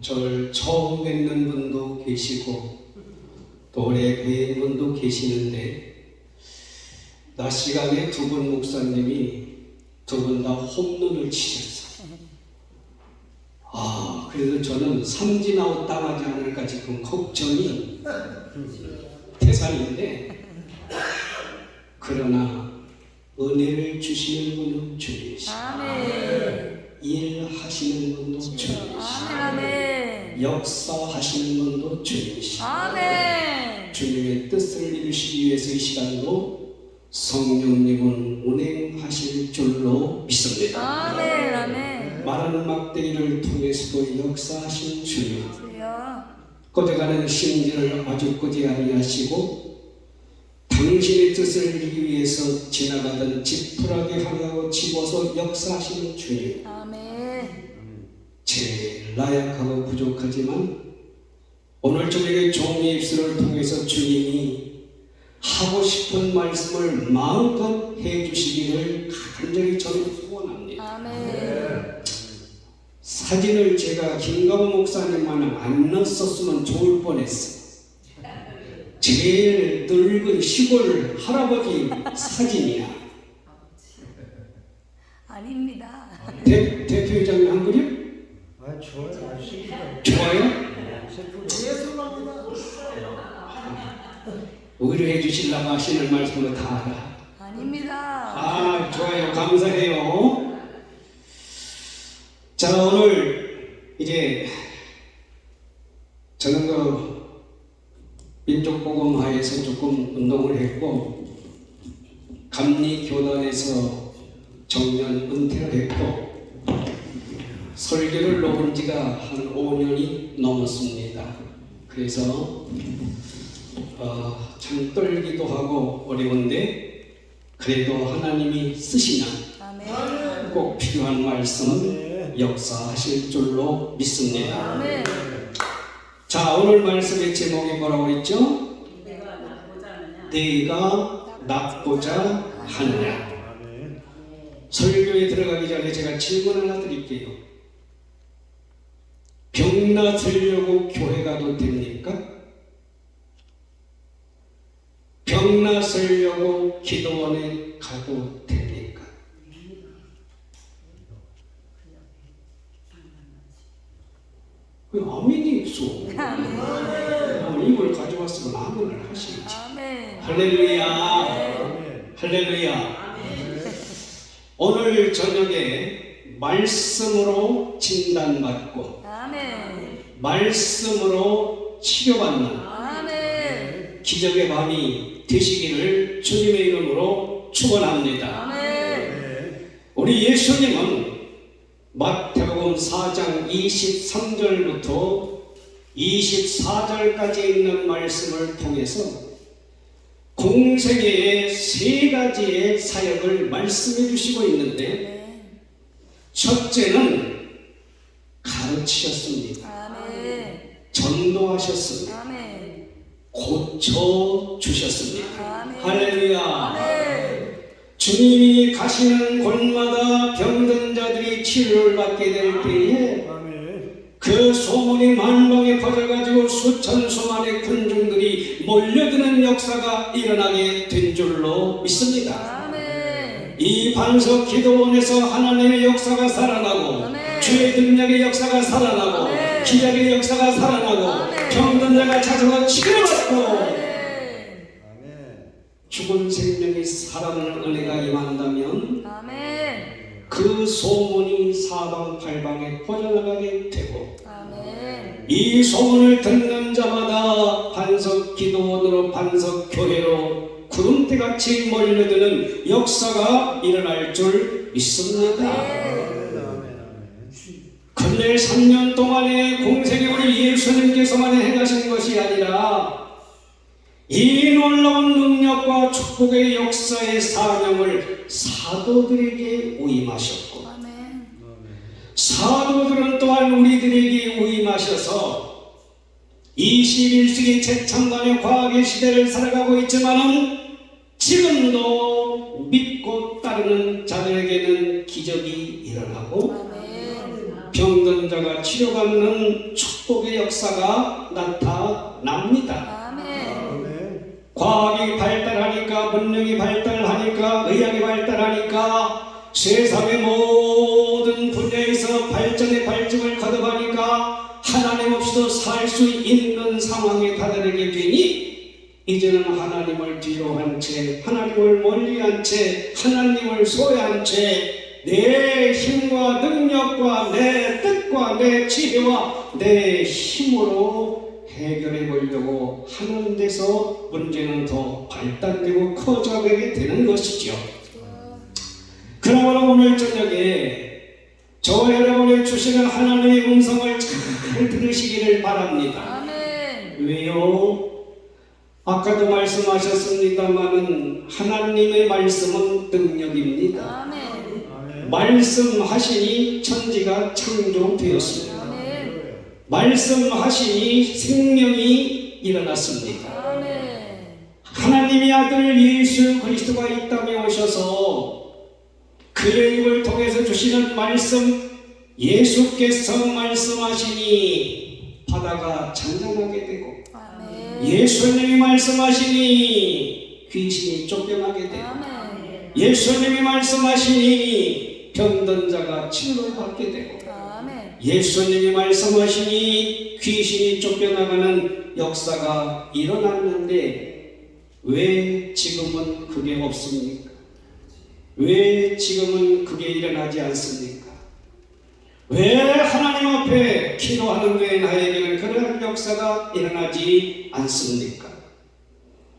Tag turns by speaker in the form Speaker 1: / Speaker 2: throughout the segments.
Speaker 1: 저를 처음 뵙는 분도 계시고 또 오래 뵌 분도 계시는데 낮 시간에 두 분 목사님이 두 분 다 홈런을 치셨어요. 그래서 저는 삼진아웃 당하지 않을까 지금 걱정이 태산인데, 그러나 은혜를 주시는 분은 주님이시고 일하시는 분도 주님이시고 역사하시는 분도 주님이시고 주님의 뜻을 이루시기 위해서 이 시간도 성령님은 운행하실 줄로 믿습니다. 마른 막대기를 통해서도 역사하신 주님, 꺼져가는 심지를 아주 꺼지 아니하시고 당신의 뜻을 이루기 위해서 지나가던 지푸라기 하나로 집어서 역사하시는 주님, 제일 나약하고 부족하지만 오늘 저녁에 종의 입술을 통해서 주님이 하고 싶은 말씀을 마음껏 해주시기를 간절히 저는 소원합니다. 사진을 제가 김가우 목사님만은 안 넣었으면 좋을 뻔했어요. 제일 늙은 시골 할아버지 사진이야.
Speaker 2: 아닙니다.
Speaker 1: 대표회장님 한 그림?
Speaker 3: 좋아요.
Speaker 1: 좋아요?
Speaker 3: 예술합니다.
Speaker 1: 의뢰해 주시려고 하시는 말씀으로 다 알아.
Speaker 2: 아닙니다.
Speaker 1: 좋아요. 감사해요. 자, 오늘 이제 저는 민족복음화에서 조금 운동을 했고 감리교단에서 정년 은퇴를 했고 설교를 놓은 지가 한 5년이 넘었습니다. 그래서 참 떨기도 하고 어려운데 그래도 하나님이 쓰시면 꼭 필요한 말씀은 역사하실 줄로 믿습니다. 자, 오늘 말씀의 제목이 뭐라고 했죠? 내가 낫고자 하느냐. 설교에 들어가기 전에 제가 질문 하나 드릴게요. 병 낫으려고 교회 가도 됩니까? 병 낫으려고 기도원에 가도 됩니까? 왜 아멘이 없어? 이걸 가져왔으면 아멘을 하시지. 할렐루야. 할렐루야. 오늘 저녁에 말씀으로 진단받고 말씀으로 치료받는 기적의 밤이 되시기를 주님의 이름으로 축원합니다. 우리 예수님은 마태복음 4장 23절부터 24절까지 있는 말씀을 통해서 공생애의 세 가지의 사역을 말씀해 주시고 있는데, 첫째는 가르치셨습니다. 전도하셨습니다. 고쳐주셨습니다. 할렐루야. 주님이 가시는 곳마다 병든 자들이 치료를 받게 될 때에 그 소문이 만방에 퍼져가지고 수천 수만의 군중들이 몰려드는 역사가 일어나게 된 줄로 믿습니다. 이 반석 기도원에서 하나님의 역사가 살아나고 주의 능력의 역사가 살아나고 기적의 역사가 살아나고 병든 자가 찾아와 치료받고 죽은 생명이 살아나는 은혜가 임한다면 그 소문이 사방팔방에 퍼져나가게 되고 이 소문을 듣는 자마다 반석 기도원으로 반석 교회로 구름대같이 몰려드는 역사가 일어날 줄 믿습니다. 근래 3년 동안의 공생에 우리 예수님께서만 행하신 것이 아니라 이 놀라운 능력과 축복의 역사의 사명을 사도들에게 위임하셨고 사도들은 또한 우리들에게 위임하셔서 21세기 최첨단의 과학의 시대를 살아가고 있지만 지금도 믿고 따르는 자들에게는 기적이 일어나고 병든 자가 치료받는 축복의 역사가 나타납니다.
Speaker 2: 아멘.
Speaker 3: 아멘.
Speaker 1: 과학이 발달하니까, 문명이 발달하니까, 의학이 발달하니까 세상의 모든 분야에서 발전의 발전을 거듭하니까 하나님 없이도 살 수 있는 상황에 다다르게 되니 이제는 하나님을 뒤로 한 채, 하나님을 멀리 한 채, 하나님을 소외한 채 내 힘과 능력과 내 뜻과 내 지혜와 내 힘으로 해결해 보려고 하는 데서 문제는 더 발달되고 커져가게 되는 것이죠. 그러므로 오늘 저녁에 저와 여러분이 주시는 하나님의 음성을 잘 들으시기를 바랍니다.
Speaker 2: 아멘.
Speaker 1: 왜요? 아까도 말씀하셨습니다마는 하나님의 말씀은 능력입니다.
Speaker 2: 아멘.
Speaker 3: 아멘.
Speaker 1: 말씀하시니 천지가 창조되었습니다.
Speaker 2: 아멘.
Speaker 1: 말씀하시니 생명이 일어났습니다.
Speaker 2: 아멘.
Speaker 1: 하나님의 아들 예수 그리스도가 이 땅에 오셔서 그의 입을 통해서 주시는 말씀, 예수께서 말씀하시니 바다가 잔잔하게 되고,
Speaker 2: 아멘.
Speaker 1: 예수님이 말씀하시니 귀신이 쫓겨나게 되고,
Speaker 2: 아멘.
Speaker 1: 예수님이 말씀하시니 병든 자가 치료를 받게 되고,
Speaker 2: 아멘.
Speaker 1: 예수님이 말씀하시니 귀신이 쫓겨나가는 역사가 일어났는데 왜 지금은 그게 없습니까? 왜 지금은 그게 일어나지 않습니까? 왜 하나님 앞에 기도하는데 나에게는 그런 역사가 일어나지 않습니까?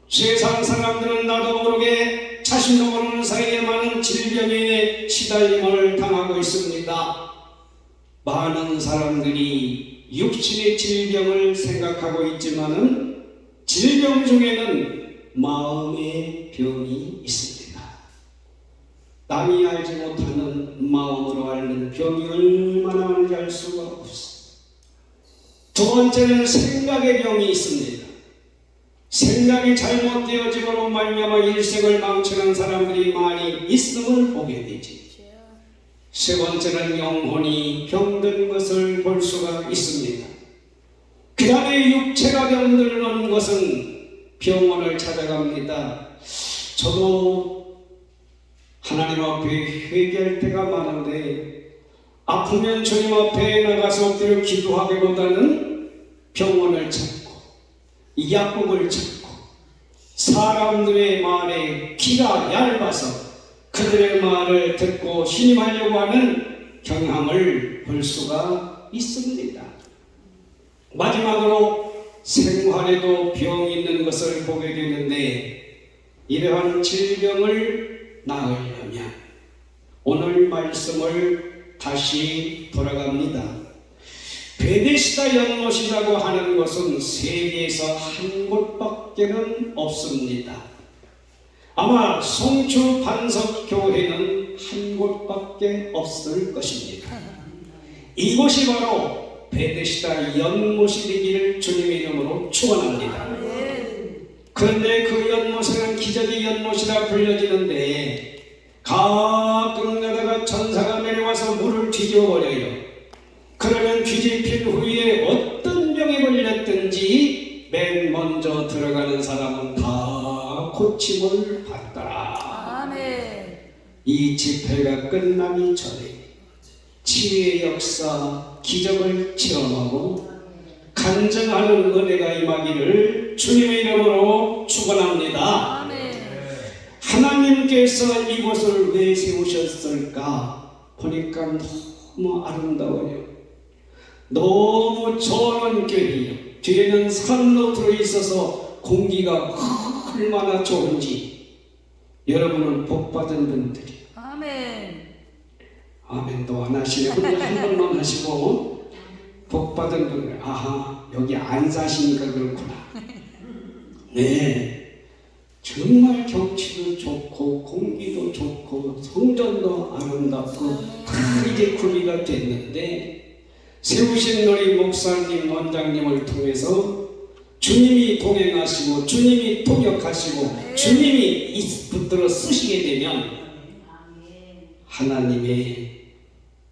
Speaker 1: 세상 사람들은 나도 모르게 자신도 모르는 사이에 많은 질병에 시달림을 당하고 있습니다. 많은 사람들이 육신의 질병을 생각하고 있지만은 질병 중에는 마음의 병이 있습니다. 남이 알지 못하는 마음으로 앓는 병이 얼마나 많은지 알 수가 없습니다. 두 번째는 생각의 병이 있습니다. 생각이 잘못되어짐으로 말미암아 일생을 망치는 사람들이 많이 있음을 보게 되지. 세 번째는 영혼이 병든 것을 볼 수가 있습니다. 그 다음에 육체가 병들는 것은 병원을 찾아갑니다. 저도 하나님 앞에 회개할 때가 많은데 아프면 주님 앞에 나가서 엎드려 기도하기보다는 병원을 찾고 약국을 찾고 사람들의 말에 귀가 얇아서 그들의 말을 듣고 신임하려고 하는 경향을 볼 수가 있습니다. 마지막으로 생활에도 병이 있는 것을 보게 되는데 이러한 질병을 나으려면 오늘 말씀을 다시 돌아갑니다. 베데시다 연못이라고 하는 것은 세계에서 한 곳밖에는 없습니다. 아마 송추 반석 교회는 한 곳밖에 없을 것입니다. 이곳이 바로 베데시다 연못이 되기를 주님의 이름으로 축원합니다. 그런데 그 연못에는 기적의 연못이라 불려지는데 가끔가다가 천사가 내려와서 물을 뒤집어버려요. 그러면 뒤집힌 후에 어떤 병에 걸렸든지 맨 먼저 들어가는 사람은 다 고침을 받더라.
Speaker 2: 아멘.
Speaker 1: 이 집회가 끝나기 전에 치유의 역사, 기적을 체험하고 간증하는 은혜가 임하기를 주님의 이름으로 축원합니다.
Speaker 2: 아멘.
Speaker 1: 하나님께서 이곳을 왜 세우셨을까 보니까 너무 아름다워요. 너무 좋은 교회예요. 뒤에는 산로 들어있어서 공기가 얼마나 좋은지 여러분은 복받은 분들이
Speaker 2: 아멘.
Speaker 1: 아멘도 안 하시네. 혼자 한 번만 하시고 복받은 분들 아하 여기 안 사시니까 그렇구나. 네 정말 경치도 좋고 공기도 좋고 성전도 아름답고 다 이제 구비가 됐는데 세우신 우리 목사님 원장님을 통해서 주님이 동행하시고 주님이 통역하시고 주님이 붙들어 쓰시게 되면 하나님의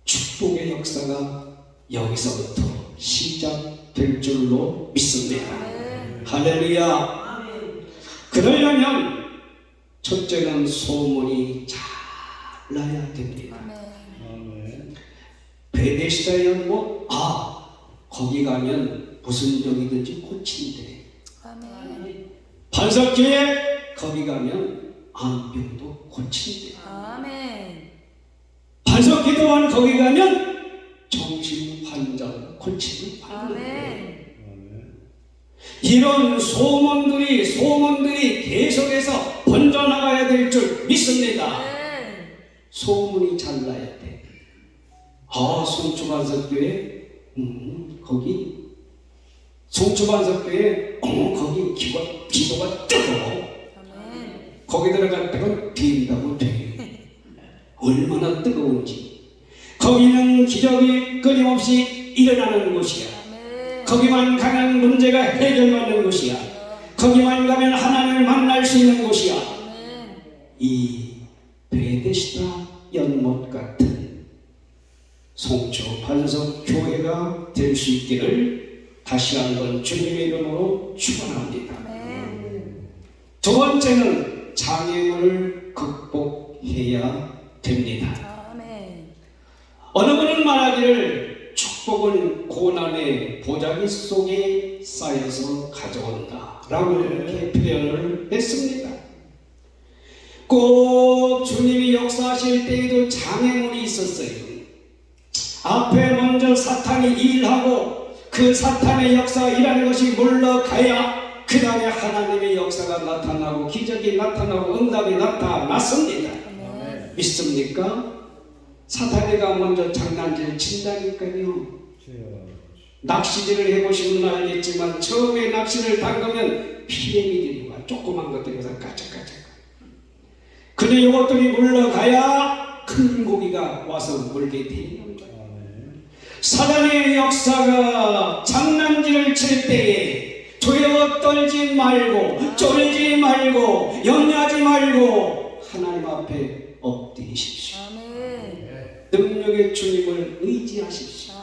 Speaker 1: 축복의 역사가 여기서부터 시작될 줄로 믿습니다. 할렐루야. 그러려면 첫째는 소문이 잘 나야 됩니다.
Speaker 3: 아멘.
Speaker 1: 베데시다 연못, 거기 가면 무슨 병이든지 고친대. 반석교회 거기 가면 암병도 고친대. 반석기도원 거기 가면 정신 환자도 고치는 받는데, 이런 소문들이 계속해서 번져나가야 될 줄 믿습니다. 소문이 잘 나야 돼. 송추반석교회 거기 송추반석교회 거기 기도가 뜨거워. 거기 들어갔다가 된다고 돼. 얼마나 뜨거운지. 거기는 기적이 끊임없이 일어나는 곳이야. 거기만 가면 문제가 해결받는 곳이야. 거기만 가면 하나님을 만날 수 있는 곳이야. 이 베데시다 연못 같은 송추 반석 교회가 될 수 있기를 다시 한번 주님의 이름으로 축원합니다. 두 번째는 장애물을 극복해야 됩니다. 어느 분은 말하기를 축복은 고난의 보자기 속에 쌓여서 가져온다 라고 이렇게 표현을 했습니다. 꼭 주님이 역사하실 때에도 장애물이 있었어요. 앞에 먼저 사탄이 일하고 그 사탄의 역사가 일하는 것이 물러가야 그 다음에 하나님의 역사가 나타나고 기적이 나타나고 응답이 나타났습니다. 믿습니까? 사탄이가 먼저 장난질 친다니까요. 낚시질을 해보시면 알겠지만 처음에 낚시를 담그면 피레미들이 와. 조그만 것들에서 까짝까짝. 근데 이것들이 물러가야 큰 고기가 와서 물게 되는 거예요. 사단의 역사가 장난질을 칠 때에 두려워 떨지 말고 쫄지 말고 염려하지 말고 하나님 앞에 엎드리십시오. 능력의 주님을 의지하십시오.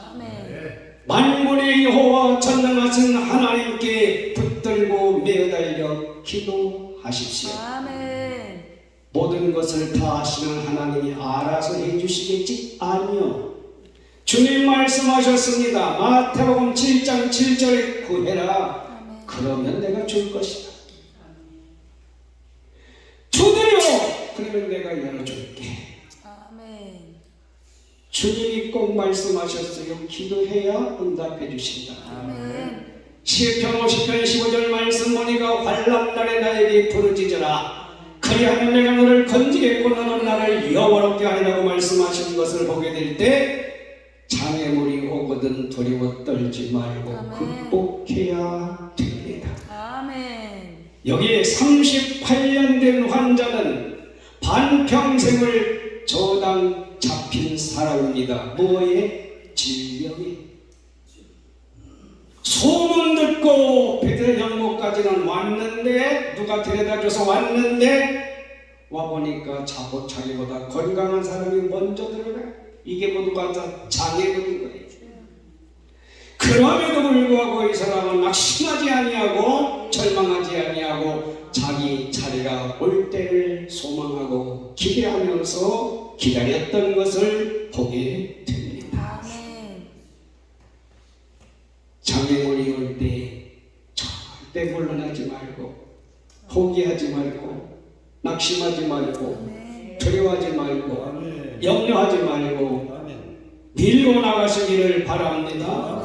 Speaker 1: 만군의 여호와 전능하신 하나님께 붙들고 매어달려 기도하십시오. 모든 것을 다 하시는 하나님이 알아서 해주시겠지? 아니요. 주님 말씀하셨습니다. 마태복음 7장 7절에 구해라. 그러면 내가 줄 것이다. 두드려. 그러면 내가 열어줄게. 주님이 꼭 말씀하셨어요. 기도해야 응답해 주신다. 시편 50편 15절 말씀 보니까 환난날에 나에게 부르짖으라. 그리하면 내가 너를 건지겠고 너는 나를 여호와롭게 하리라고 말씀하신 것을 보게 될 때 장애물이 오거든 두려워 떨지 말고 극복해야 됩니다. 여기에 38년 된 환자는 반평생을 저당 잡힌 사람입니다. 뭐에? 질병에. 소문 듣고 베드레 연못까지는 왔는데 누가 데려다줘서 왔는데 와보니까 자기보다 건강한 사람이 먼저 들어가요. 이게 모두가 다 장애물인 거예요. 그럼에도 불구하고 이 사람은 낙심하지 아니하고 절망하지 아니하고 자기 자리가 올 때를 소망하고 기대하면서 기다렸던 것을 보게 됩니다. 장애물이 올 때 절대 물러나지 말고 포기하지 말고 낙심하지 말고 두려워하지 말고 염려하지 말고 밀고 나가시기를 바랍니다.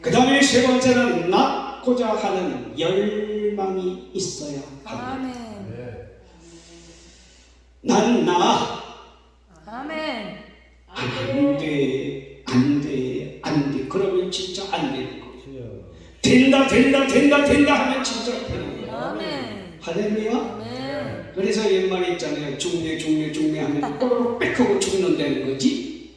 Speaker 1: 그 다음에 세 번째는 낳고자 하는 열망이 있어야 합니다. 난 나. 안 돼. 그러면 진짜 안 되는 거예요. 된다 하면 진짜 되는 거예요. 할렐루야. 그래서 옛말에 있잖아요. 중매 하면 꼬르륵 빽하고 죽는다는 거지.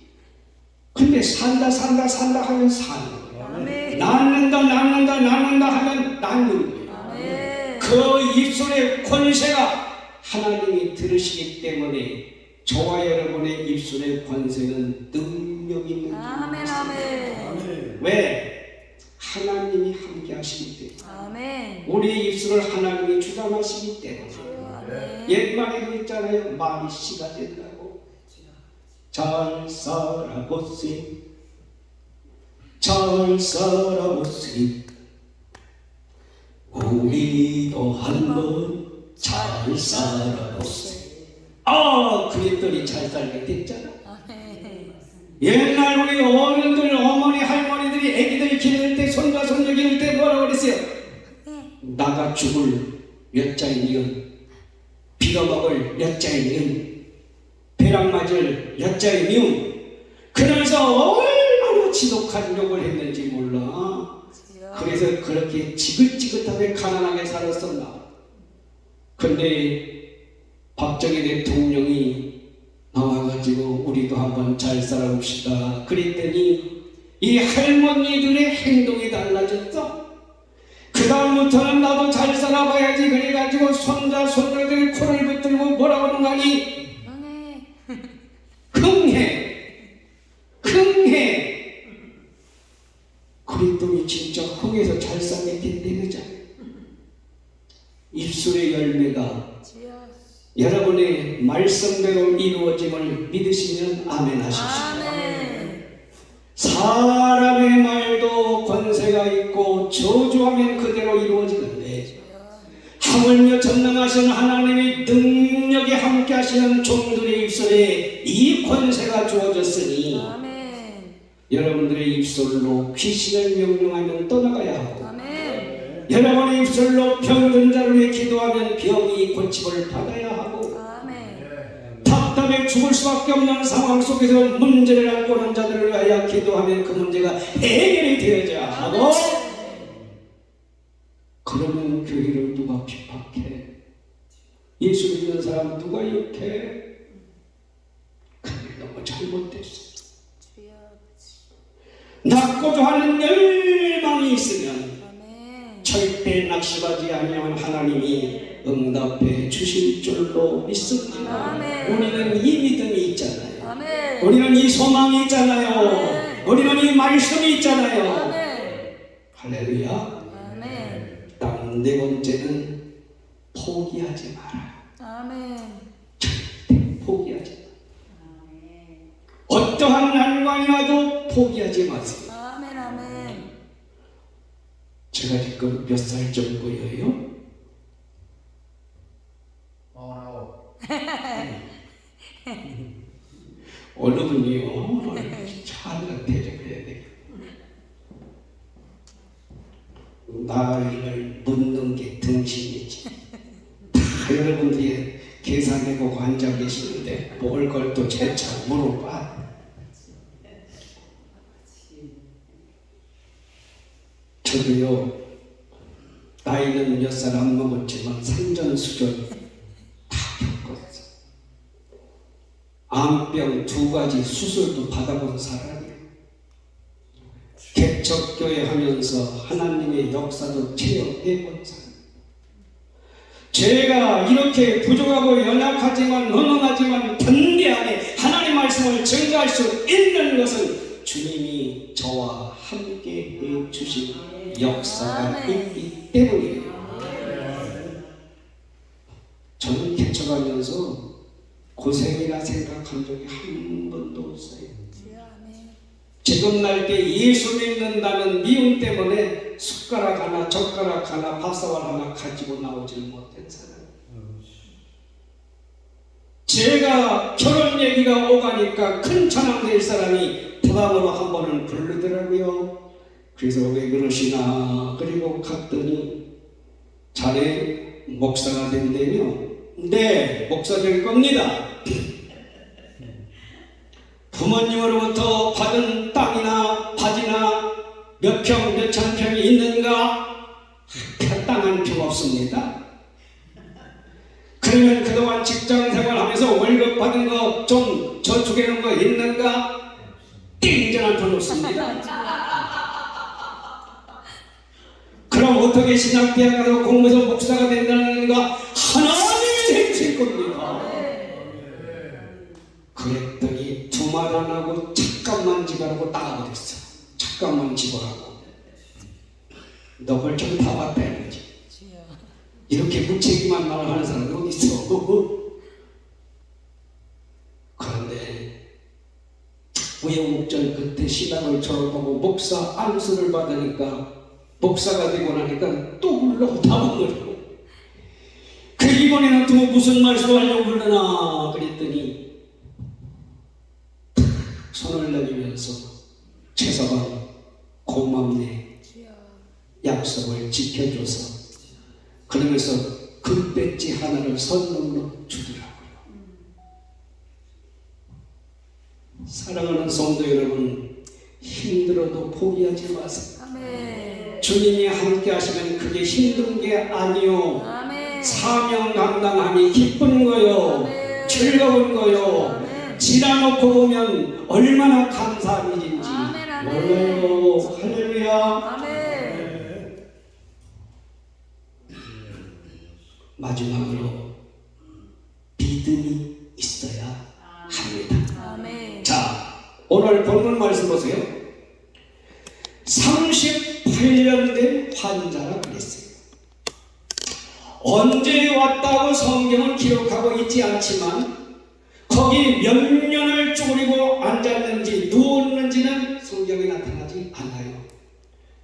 Speaker 1: 근데 산다 하면 사는 거예요. 낳는다 하면 낳는 거예요. 그 입술의 권세가 하나님이 들으시기 때문에 저와 여러분의 입술의 권세는 능력 있는
Speaker 2: 아멘, 아멘.
Speaker 3: 아멘.
Speaker 1: 왜? 하나님이 함께 하시기 때문에
Speaker 2: 아멘.
Speaker 1: 우리의 입술을 하나님이 주장하시기 때문에
Speaker 2: 아멘.
Speaker 1: 옛말에도 있잖아요. 말이 씨가 된다고. 잘 살아보시 잘 살아보시 우리도 한번 잘 살아보시. 그랬더니 잘 살게 됐잖아.
Speaker 2: 아멘.
Speaker 1: 옛날 우리 어른들, 어머니, 할머니들이 애기들 기를 때, 손자, 손녀 기를 때 뭐라고 그랬어요? 나가 죽을 몇 자의 니은, 비가 먹을 몇 자의 니은, 배랑 맞을 몇 자의 미움. 그러면서 얼마나 지독한 욕을 했는지 몰라. 그래서 그렇게 지긋지긋하게 가난하게 살았었나. 근데 박정희 대통령이 나와가지고 우리도 한번 잘 살아봅시다 그랬더니 이 할머니들의 행동이 달라졌어. 그 다음부터는 나도 잘 살아봐야지 그래가지고 손자 손녀들 코를 붙들고 뭐라고 하는가니 흥해 그랬더니 진짜 흥해서 잘 살게 된대. 그죠? 입술의 열매가 여러분의 말씀대로 이루어짐을 믿으시면 아멘 하십시오.
Speaker 2: 아멘.
Speaker 1: 사람의 말도 권세가 있고 저주하면 그대로 이루어지는데 하물며 전능하신 하나님의 능력이 함께 하시는 종들의 입술에 이 권세가 주어졌으니
Speaker 2: 아멘.
Speaker 1: 여러분들의 입술로 귀신을 명령하면 떠나가야 하고
Speaker 2: 아멘.
Speaker 1: 여러분의 입술로 병든 자를 위해 기도하면 병이 고침을 받아야 하고 답답해 죽을 수밖에 없는 상황 속에서 문제를 앓고 있는 자들을 위하여 기도하면 그 문제가 해결이 되어야 하고 그러면 교회를 누가 핍박해? 예수 믿는 사람 누가 욕해? 그게 너무 잘못됐어. 낳고자 하는 열망이 있으면 절대 낙심하지 아니하면 하나님이 응답해 주실 줄로 믿습니다. 우리는 이 믿음이 있잖아요.
Speaker 2: 아멘.
Speaker 1: 우리는 이 소망이 있잖아요.
Speaker 2: 아멘.
Speaker 1: 우리는 이 말씀이 있잖아요.
Speaker 2: 아멘.
Speaker 1: 할렐루야.
Speaker 2: 아멘.
Speaker 1: 다음 네 번째는 포기하지 마라.
Speaker 2: 아멘.
Speaker 1: 절대 포기하지 마라. 어떠한 난관이 와도 포기하지 마세요.
Speaker 2: 아멘. 아멘.
Speaker 1: 제가 지금 몇 살 정도예요? 어느 분이요? 차를 대접해야 돼. 나이를 묻는 게 등신이지. 다 여러분들이 계산해보고 앉아 계시는데 뭘 걸 또 재차 물어봐. 저도요, 나이는 몇 살 안 먹었지만 산전수전 다 겪었어. 암병 2가지 수술도 받아본 사람이에요. 개척교회 하면서 하나님의 역사도 체험해본 사람. 제가 이렇게 부족하고 연약하지만 허망하지만 든든하게 하나님 말씀을 증거할 수 있는 것은 주님이 저와 함께 해주신 역사가 있기 때문이에요. 저는 개척하면서 고생이나 생각한 적이 한 번도 없어요. 지금 날 때 예수 믿는다는 미움 때문에 숟가락 하나, 젓가락 하나, 밥상을 하나 가지고 나오질 못한 사람. 제가 결혼 얘기가 오가니까 큰 찬양 될 사람이 부담으로 한 번은 부르더라고요. 그래서 왜 그러시나 그리고 갔더니 자네 목사가 된다며? 네, 목사 될 겁니다. 부모님으로부터 받은 땅이나 밭이나 몇 평, 몇 천 평이 있는가? 땅 한 평 없습니다. 그러면 그동안 직장 생활하면서 월급 받은 거 좀 저축해 놓은 거 있는가? 띵전 한 편 없습니다. 그럼 어떻게 신학대학 가서 공부해서 목사가 된다는 거 하나님이 해주실 겁니다. 그만하고 잠깐만 집어라고 나가버렸어. 잠깐만 집어라고. 너 벌점 다 봤다 이거지.
Speaker 2: 주여.
Speaker 1: 이렇게 무책임한 말을 하는 사람이 어디 있어? 그런데 우여곡절 끝에 신학을 졸업하고 목사 안수를 받으니까 목사가 되고 나니까 또 불러 다불러고 그 이번에는 또 무슨 말씀 하려고 불러나 그랬더니 손을 내밀면서 최서방 고맙네
Speaker 2: 주여.
Speaker 1: 약속을 지켜줘서 그러면서 금배지 하나를 선물로 주더라고요. 사랑하는 성도 여러분, 힘들어도 포기하지 마세요.
Speaker 2: 아멘.
Speaker 1: 주님이 함께 하시면 그게 힘든 게 아니요.
Speaker 2: 아멘.
Speaker 1: 사명 감당함이 기쁜 거요.
Speaker 2: 아멘.
Speaker 1: 즐거운 거요.
Speaker 2: 아멘.
Speaker 1: 지나놓고 보면 얼마나 감사한 일인지
Speaker 2: 아멘, 아멘.
Speaker 1: 몰라요. 할렐루야.
Speaker 2: 아멘.
Speaker 1: 마지막으로 믿음이 있어야 합니다.
Speaker 2: 아멘.
Speaker 1: 자, 오늘 본문 말씀 보세요. 38년 된 환자라 그랬어요. 언제 왔다고 성경은 기록하고 있지 않지만 거기 몇 년을 쪼그리고 앉았는지 누웠는지는 성경에 나타나지 않아요.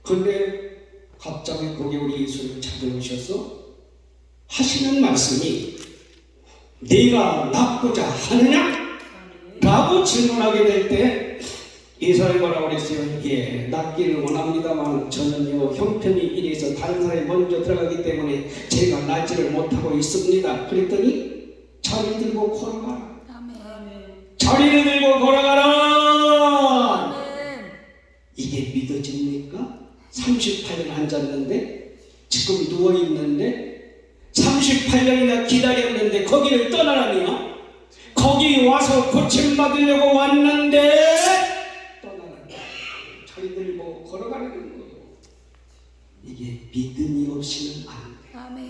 Speaker 1: 그런데 갑자기 거기 우리 예수를 찾아오셔서 하시는 말씀이 네가 낫고자 하느냐? 라고 질문하게 될 때 이 사람이 뭐라고 그랬어요? 예, 낫기를 원합니다만 저는요 형편이 이래서 다른 사람이 먼저 들어가기 때문에 제가 낫지를 못하고 있습니다. 그랬더니 자리 들고 걸어가라.
Speaker 2: 아멘.
Speaker 1: 자리를 들고 걸어가라.
Speaker 2: 아멘.
Speaker 1: 이게 믿어집니까? 38년 앉았는데 지금 누워있는데 38년이나 기다렸는데 거기를 떠나라니요? 거기 와서 고침받으려고 왔는데 떠나라니. 자리 들고 걸어가는 거예요. 이게 믿음이 없이는 안 돼.
Speaker 2: 아멘.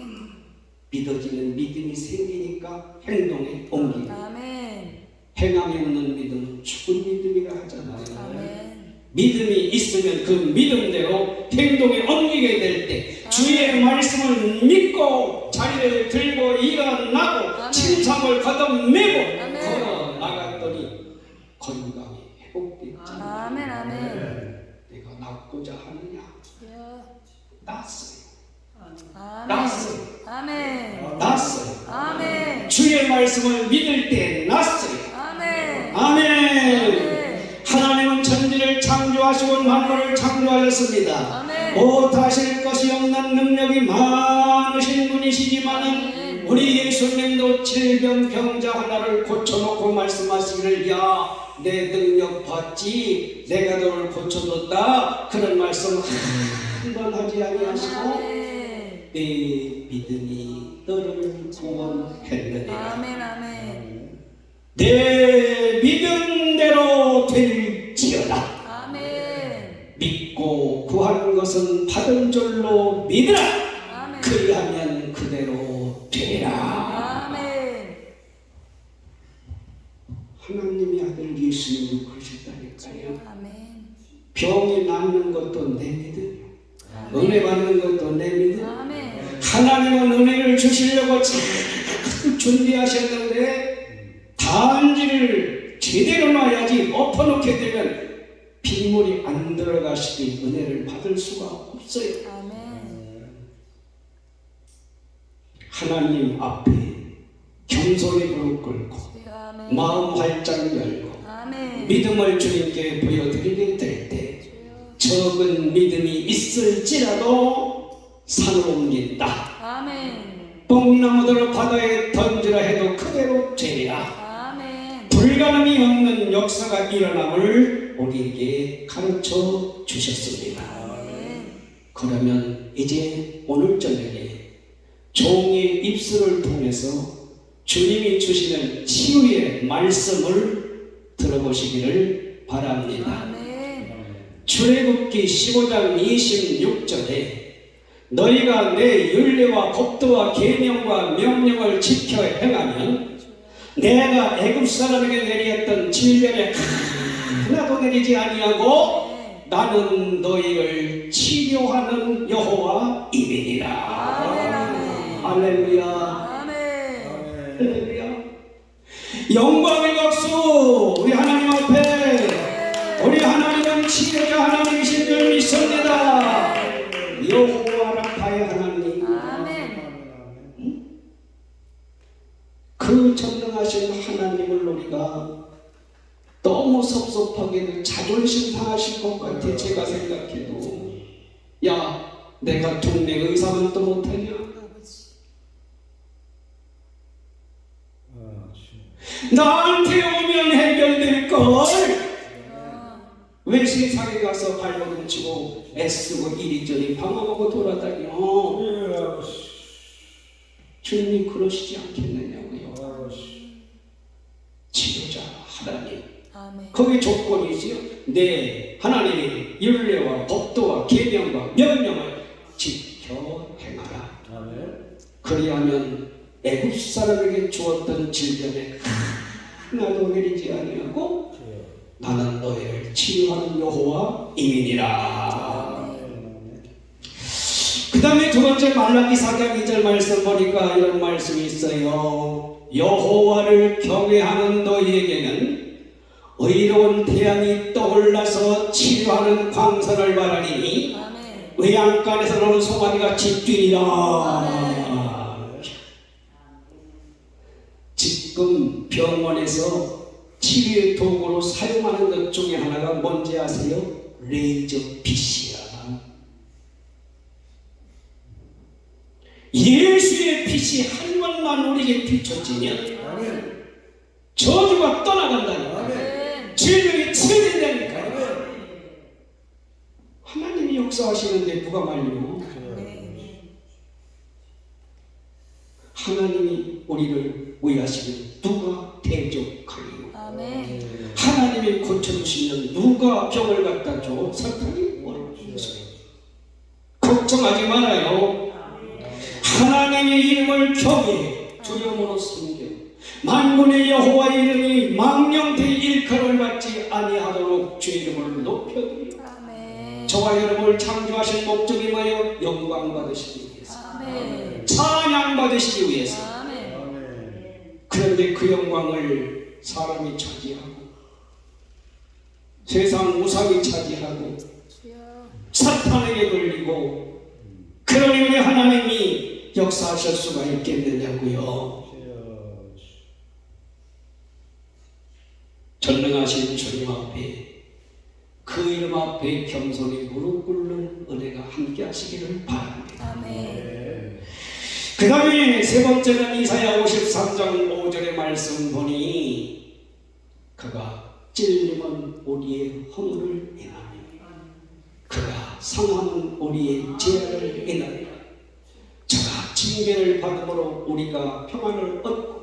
Speaker 1: 믿어지는 믿음이 생기니까 행동에 옮기고
Speaker 2: 아멘.
Speaker 1: 행함이 없는 믿음은 죽은 믿음이라 하잖아요.
Speaker 2: 아멘.
Speaker 1: 믿음이 있으면 그 믿음대로 행동에 옮기게 될 때 주의 말씀을 믿고 자리를 들고 일어나고
Speaker 2: 아멘.
Speaker 1: 침상을 걷어매고
Speaker 2: 아멘.
Speaker 1: 걸어 나갔더니 건강이 회복됐잖아요.
Speaker 2: 아멘. 아멘.
Speaker 1: 내가 낫고자 하느냐?
Speaker 2: 주여.
Speaker 1: 낫어요.
Speaker 2: 아멘.
Speaker 1: 낫어요.
Speaker 2: 아멘.
Speaker 1: 낫어요.
Speaker 2: 아멘.
Speaker 1: 주의 말씀을 믿을 때 낫어요.
Speaker 2: 아멘.
Speaker 1: 아멘.
Speaker 2: 아멘.
Speaker 1: 하나님은 천지를 창조하시고 만물을 창조하셨습니다.
Speaker 2: 아멘.
Speaker 1: 못하실 것이 없는 능력이 많으신 분이시지만 우리 예수님도 질병병자 하나를 고쳐놓고 말씀하시기를 야 내 능력 봤지 내가 너를 고쳐줬다 그런 말씀 한 번 하지 아니하시고
Speaker 2: 아멘.
Speaker 1: 내 믿음이 너를 구원했느니라.
Speaker 2: 아멘. 아멘.
Speaker 1: 내 믿음대로 될지어다.
Speaker 2: 아멘.
Speaker 1: 믿고 구하는 것은 받은 줄로 믿으라.
Speaker 2: 아멘.
Speaker 1: 그리하면 그대로 되리라.
Speaker 2: 아멘.
Speaker 1: 하나님의 아들 예수님도 그러셨다니까요.
Speaker 2: 아멘.
Speaker 1: 병이 낫는 것도 내 믿음이요. 은혜 받는 것도 내 믿음.
Speaker 2: 아멘.
Speaker 1: 하나님은 은혜를 주시려고 잘 준비하셨는데 단지를 제대로 놔야지 엎어놓게 되면 빗물이 안 들어가시니 은혜를 받을 수가 없어요.
Speaker 2: 아멘.
Speaker 1: 하나님 앞에 겸손히 무릎 꿇고
Speaker 2: 아멘.
Speaker 1: 마음 활짝 열고
Speaker 2: 아멘.
Speaker 1: 믿음을 주님께 보여드리게 될 때
Speaker 2: 주여.
Speaker 1: 적은 믿음이 있을지라도 산을 옮긴다.
Speaker 2: 아멘.
Speaker 1: 뽕나무들을 바다에 던지라 해도 그대로 되리라.
Speaker 2: 아멘.
Speaker 1: 불가능이 없는 역사가 일어남을 우리에게 가르쳐 주셨습니다.
Speaker 2: 아멘.
Speaker 1: 그러면 이제 오늘 저녁에 종의 입술을 통해서 주님이 주시는 치유의 말씀을 들어보시기를 바랍니다.
Speaker 2: 아멘.
Speaker 1: 출애굽기 15장 26절에 너희가 내 율례와 법도와 계명과 명령을 지켜 행하면 내가 애굽 사람에게 내리었던 질병의 하나도 내리지 아니하고
Speaker 2: 네.
Speaker 1: 나는 너희를 치료하는 여호와 이민이라.
Speaker 2: 아멘, 아멘.
Speaker 1: 할렐루야.
Speaker 2: 아멘.
Speaker 1: 할렐루야. 영광의 박수. 우리 하나님 앞에 우리 하나님은 치료자 하나님이신 줄 믿습니다. 여호와 라파의 하나님,
Speaker 2: 아멘.
Speaker 1: 그 전능하신 하나님을 우리가 너무 섭섭하게 자존심 상하실 것 같아. 제가 생각해도 야 내가 동네 의사는 또 못하냐, 나한테 오면 해결될걸. 왜 세상에 가서 발버둥 치고 애쓰고 이리저리 방황하고 돌아다녀. 주님이 그러시지 않겠느냐고요. 치료자 하나님,
Speaker 2: 아멘.
Speaker 1: 거기 조건이지요. 네, 하나님이 율례와 법도와 계명과 명령을 지켜 행하라. 그리하면 애굽 사람에게 주었던 질병에 하나도 내리지 아니하고 나는 너희를 치유하는 여호와 이민이라. 그 다음에 두 번째 말라기 4장 2절 말씀 보니까 이런 말씀이 있어요. 여호와를 경외하는 너희에게는 의로운 태양이 떠올라서 치유하는 광선을 바라리니
Speaker 2: 아멘.
Speaker 1: 외양간에서 나오는 송아지같이 뛰리라. 지금 병원에서 치료의 도구로 사용하는 것 중에 하나가 뭔지 아세요? 레이저 빛이야. 예수의 빛이 한 번만 우리에게 비춰지면 저주가 떠나간다니까.
Speaker 2: 아멘.
Speaker 1: 질병이 치료된다니까. 하나님이 역사하시는데 누가 말려? 하나님이 우리를 위하시면 누가 대적하리요?
Speaker 2: 아멘.
Speaker 1: 하나님이 고쳐주시면 누가 병을 갖다 줘? 사탄이 걱정하지 말아요. 하나님의 이름을 경외해 두려움으로 섬겨 만군의 여호와의 이름이 망령되이 일컬음을 받지 아니하도록 주의 이름을 높여드리오.
Speaker 2: 아멘.
Speaker 1: 저와 여러분을 창조하신 목적이 뭐예요? 영광 받으시기 위해서,
Speaker 2: 아멘.
Speaker 1: 찬양 받으시기 위해서.
Speaker 2: 아멘.
Speaker 1: 그런데 그 영광을 사람이 차지하고 세상 우상이 차지하고
Speaker 2: 주여.
Speaker 1: 사탄에게 걸리고, 그러니 왜 하나님이 역사하실 수가 있겠느냐고요. 전능하신 주님 앞에, 그 이름 앞에 겸손히 무릎 꿇는 은혜가 함께 하시기를 바랍니다.
Speaker 2: 아멘.
Speaker 1: 그 다음에 세 번째는 이사야 53장 5절의 말씀 보니 그가 찔림은 우리의 허물을 인하며 그가 상함은 우리의 죄를 인하며 저가 징계를 받음으로 우리가 평안을 얻고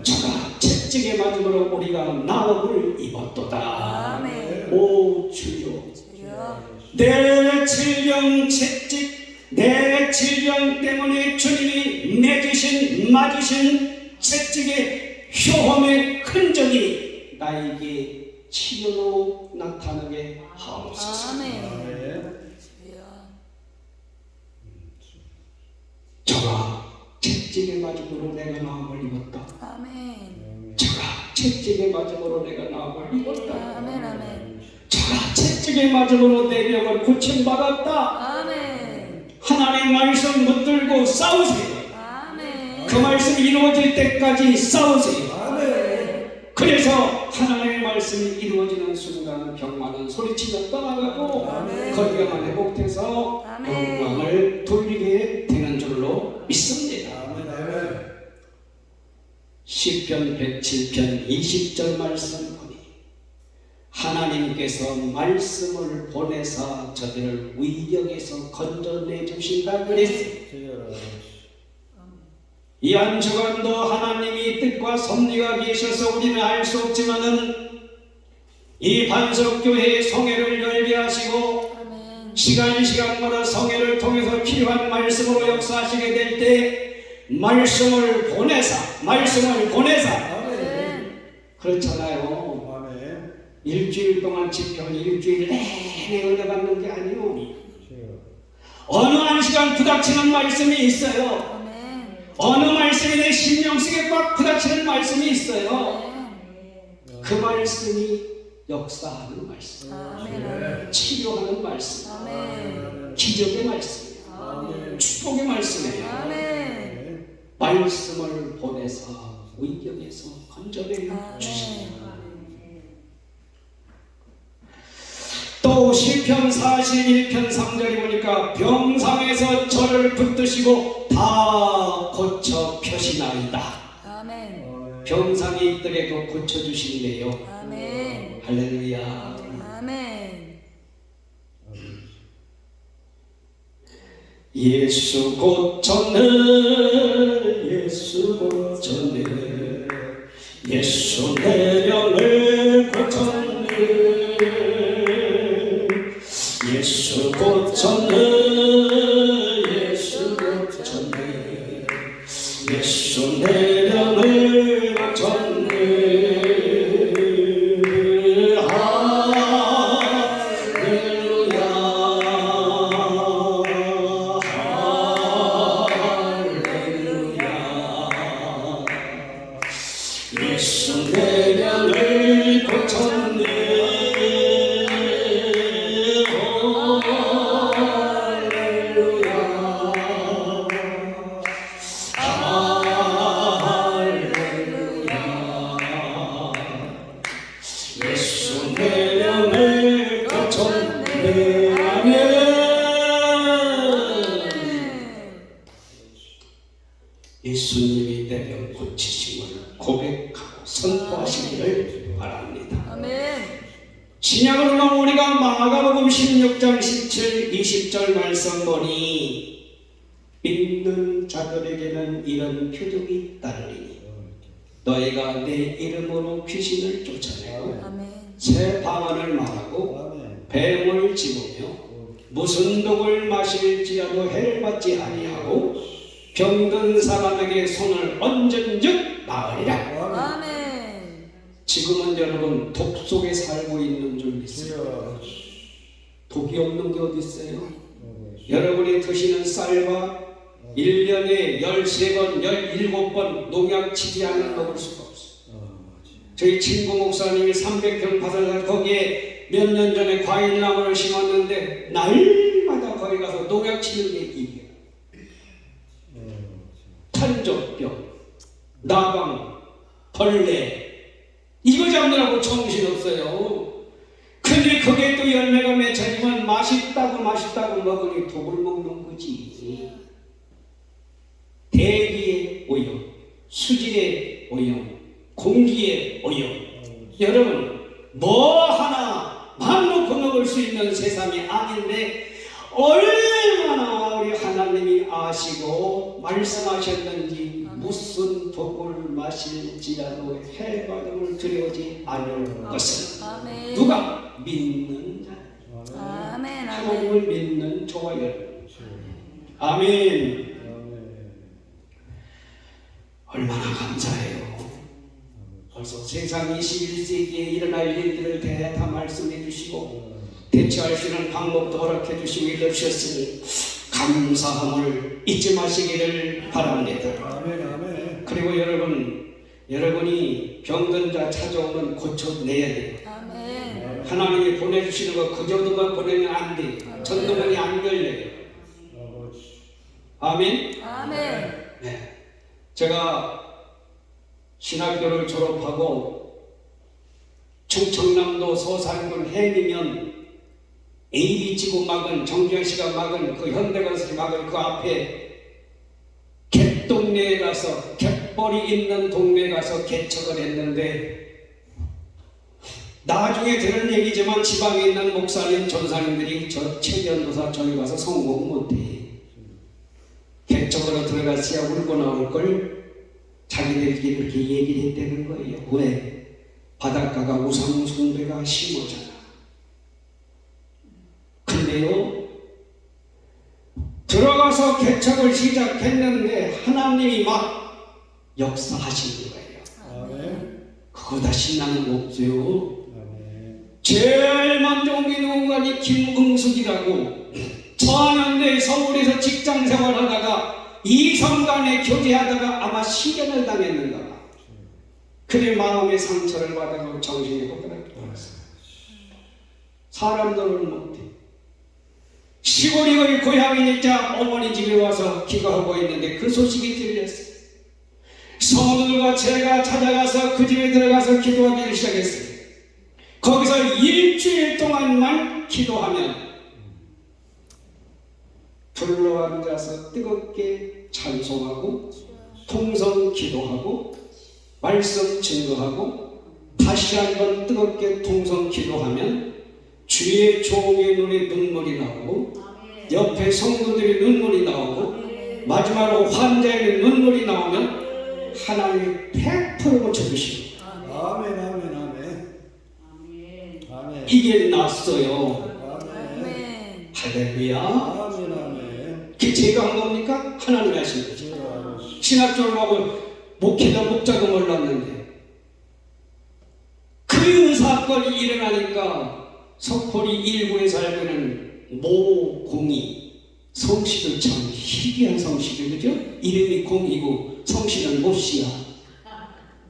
Speaker 1: 저가 채찍에 맞음으로 우리가 나음을 입었도다.
Speaker 2: 아멘.
Speaker 1: 오 주여,
Speaker 2: 주여.
Speaker 1: 내 질병 채찍, 내 질병 때문에 주님이 맺으신 맞으신 채찍의 효험의 흔적이 나에게 치료로 나타나게 하옵소서.
Speaker 2: 아멘. 주여.
Speaker 1: 저가 채찍의 맞음으로 내가 나음을 입었다.
Speaker 2: 아멘.
Speaker 1: 저가 채찍의 맞음으로 내가 나음을 입었다.
Speaker 2: 아멘. 아멘.
Speaker 1: 저가 채찍의 맞음으로 내 병을 고침받았다.
Speaker 2: 아멘.
Speaker 1: 하나님의 말씀 붙들고 싸우세요.
Speaker 2: 아멘.
Speaker 1: 그 말씀이 이루어질 때까지 싸우세요.
Speaker 2: 아멘.
Speaker 1: 그래서 하나님의 말씀이 이루어지는 순간 병만은 소리치며 떠나가고
Speaker 2: 아멘.
Speaker 1: 건강한 회복돼서
Speaker 2: 아멘.
Speaker 1: 영광을 돌리게 되는 줄로 믿습니다. 시편 107편 20절 말씀 보니 하나님께서 말씀을 보내사 저들을 위력에서 건져내 주신다 그랬어요. 이 한 주간도 하나님이 뜻과 섭리가 계셔서 우리는 알 수 없지만은 이 반석교회의 성회를 열게 하시고
Speaker 2: 아멘.
Speaker 1: 시간마다 성회를 통해서 필요한 말씀으로 역사하시게 될 때 말씀을 보내사
Speaker 2: 아멘.
Speaker 1: 그렇잖아요. 일주일 동안 집회하면 일주일 내내 은혜 받는 게 아니요.
Speaker 3: 주여.
Speaker 1: 어느 한 시간 부닥치는 말씀이 있어요.
Speaker 2: 아멘.
Speaker 1: 어느 말씀이 내 심령 속에 꽉 부닥치는 말씀이 있어요. 그 말씀이 역사하는 말씀,
Speaker 2: 아멘.
Speaker 1: 치료하는 말씀,
Speaker 2: 아멘.
Speaker 1: 기적의 말씀,
Speaker 2: 아멘.
Speaker 1: 축복의 말씀이에요.
Speaker 2: 아멘.
Speaker 1: 말씀을 보내서 위경에서 건져내 주시고, 또 시편 41편 3절에 보니까 병상에서 저를 붙드시고 다 고쳐 펴시나이다.
Speaker 2: 아멘.
Speaker 1: 병상에 있더라도 고쳐주신대요.
Speaker 2: 아멘.
Speaker 1: 할렐루야.
Speaker 2: 아멘.
Speaker 1: 예수 고쳤네, 예수 고쳤네, 예수 내 병을 고쳤네, 예수 고쳤네, 예수 고쳤네, 예수 내 병을 고쳤네. 예수 내 병을 고쳤네. 할렐루야. 할렐루야. 예수 내 병을 고쳤네. 아멘. 예수님이 내 병 고치심을 고백하고 선포하시기를 바랍니다.
Speaker 2: 아멘.
Speaker 1: 신약으로 보면 우리가 마가복음 16장 17, 20절 말씀 보니 믿는 자들에게는 이런 표적이 따르리니 너희가 내 이름으로 귀신을 쫓아내고
Speaker 2: 아멘.
Speaker 1: 새 방언을 말하고
Speaker 3: 아멘.
Speaker 1: 뱀을 집으며 무슨 독을 마실지라도 해를 받지 아니하고 병든 사람에게 손을 얹은즉 나으리라.
Speaker 2: 아멘.
Speaker 1: 지금은 여러분 독 속에 살고 있는 줄 믿습니다.
Speaker 3: 주여.
Speaker 1: 독이 없는 게 어디 있어요? 여러분이 드시는 쌀과 1년에 13번, 17번 농약 치지 않으면 먹을 수가 없어요. 저희 친구 목사님이 300평 받아서 거기에 몇 년 전에 과일나무를 심었는데 날마다 거기 가서 농약 치는 게 이게 탄저병, 나방, 벌레 이거 잡느라고 정신없어요. 근데 그게 또 열매가 맺혀지면 맛있다고 먹으니 독을 먹는 거지. 대기의 오염, 수질의 오염, 공기의 오염. 여러분 뭐 하나 맘 놓고 먹을 수 있는 세상이 아닌데 얼마나 우리 하나님이 아시고 말씀하셨는지 무슨 독을 마실지라도 해받음을 두려워지 않을 것은
Speaker 2: 아멘.
Speaker 1: 누가 믿는 자,
Speaker 2: 아멘.
Speaker 1: 하나님을 믿는 저와 여러분. 아멘. 얼마나 감사해요. 벌써 세상 21세기에 일어날 일들을 다 말씀해 주시고 대처할 수 있는 방법도 허락해 주시고 이르셨으니 감사함을 잊지 마시기를 바랍니다.
Speaker 3: 아멘. 아멘.
Speaker 1: 그리고 여러분이 병든 자 찾아오면 고쳐내야 돼요.
Speaker 2: 아멘.
Speaker 1: 하나님이 보내주시는 거 그 정도만 보내면 안 돼요. 전도문이 안 열려요. 아멘.
Speaker 2: 아멘.
Speaker 1: 네. 제가 신학교를 졸업하고 충청남도 서산군 해미면 A지구 막은 정주영 씨가 막은 그 현대건설이 막은 그 앞에 갯동네에 가서 갯벌이 있는 동네에 가서 개척을 했는데 나중에 들은 얘기지만 지방에 있는 목사님 전사님들이 저 체견도사 저기 가서 성공 못해. 개척으로 들어갔어야 울고 나올 걸 자기들끼리 그렇게 얘기를 했다는 거예요. 왜? 바닷가가 우상숭배가 심하잖아. 근데요 들어가서 개척을 시작했는데 하나님이 막 역사하시는 거예요.
Speaker 3: 아멘.
Speaker 1: 그거다 신나는 거 없어요.
Speaker 3: 아멘.
Speaker 1: 제일 먼저 옮긴 누군가니 김응숙이라고 천연대 서울에서 직장 생활하다가 이성간에 교제하다가 아마 실연을 당했는가 봐. 그의 마음의 상처를 받아서 정신이 호들갑 돌았어. 사람들은 못해. 시골이 거의 고향이니까 어머니 집에 와서 기거하고 있는데 그 소식이 들렸어. 성도들과 제가 찾아가서 그 집에 들어가서 기도하기를 시작했어요. 거기서 일주일 동안만 기도하면 둘러앉아서 뜨겁게 찬송하고 통성 기도하고 말씀 증거하고 다시 한번 뜨겁게 통성 기도하면 주의 종의 눈에 눈물이 나오고 옆에 성도들의 눈물이 나오고 마지막으로 환자의 눈물이 나오면 하나님이 100% 고쳐주시고
Speaker 3: 아멘, 아멘, 아멘. 아멘.
Speaker 1: 이게 났어요.
Speaker 3: 아멘.
Speaker 1: 할렐루야.
Speaker 3: 아멘, 아멘.
Speaker 1: 그게 제가 한 겁니까? 하나님이 하신 거죠. 신학교를 가고 목회자 목자도 몰랐는데 그 사건이 일어나니까 석포리 일부에 살고 있는 모공이 성씨도 참 희귀한 성씨죠, 그죠? 이름이 공이고 성씨는 모씨야.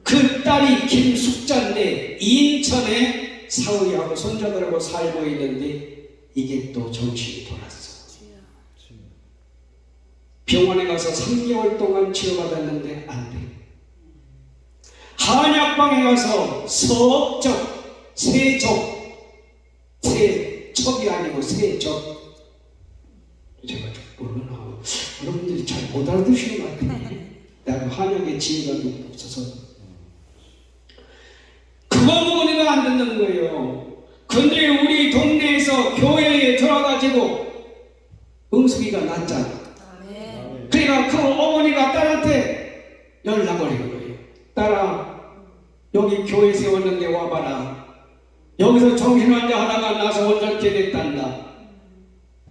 Speaker 1: 그 딸이 김숙자인데 인천에 사위하고 손자들하고 살고 있는데 이게 또 정신이 돌았어. 병원에 가서 3개월 동안 치료받았는데 안 돼. 한약방에 가서 석적, 세척이 아니고 세적. 제가 몰라나 여러분들이 잘 못 알아두시는 것 같아요. 내가 한약의 지혜가 없어서 그거 먹으니까 안 듣는 거예요. 근데 우리 동네에서 교회에 들어가지고 응숙이가 났잖아. 그러니까 그 어머니가 딸한테 연락 올린 거예요. 딸아, 여기 교회 세웠는데 와봐라. 여기서 정신환자 하나가 나서 온전케 됐단다.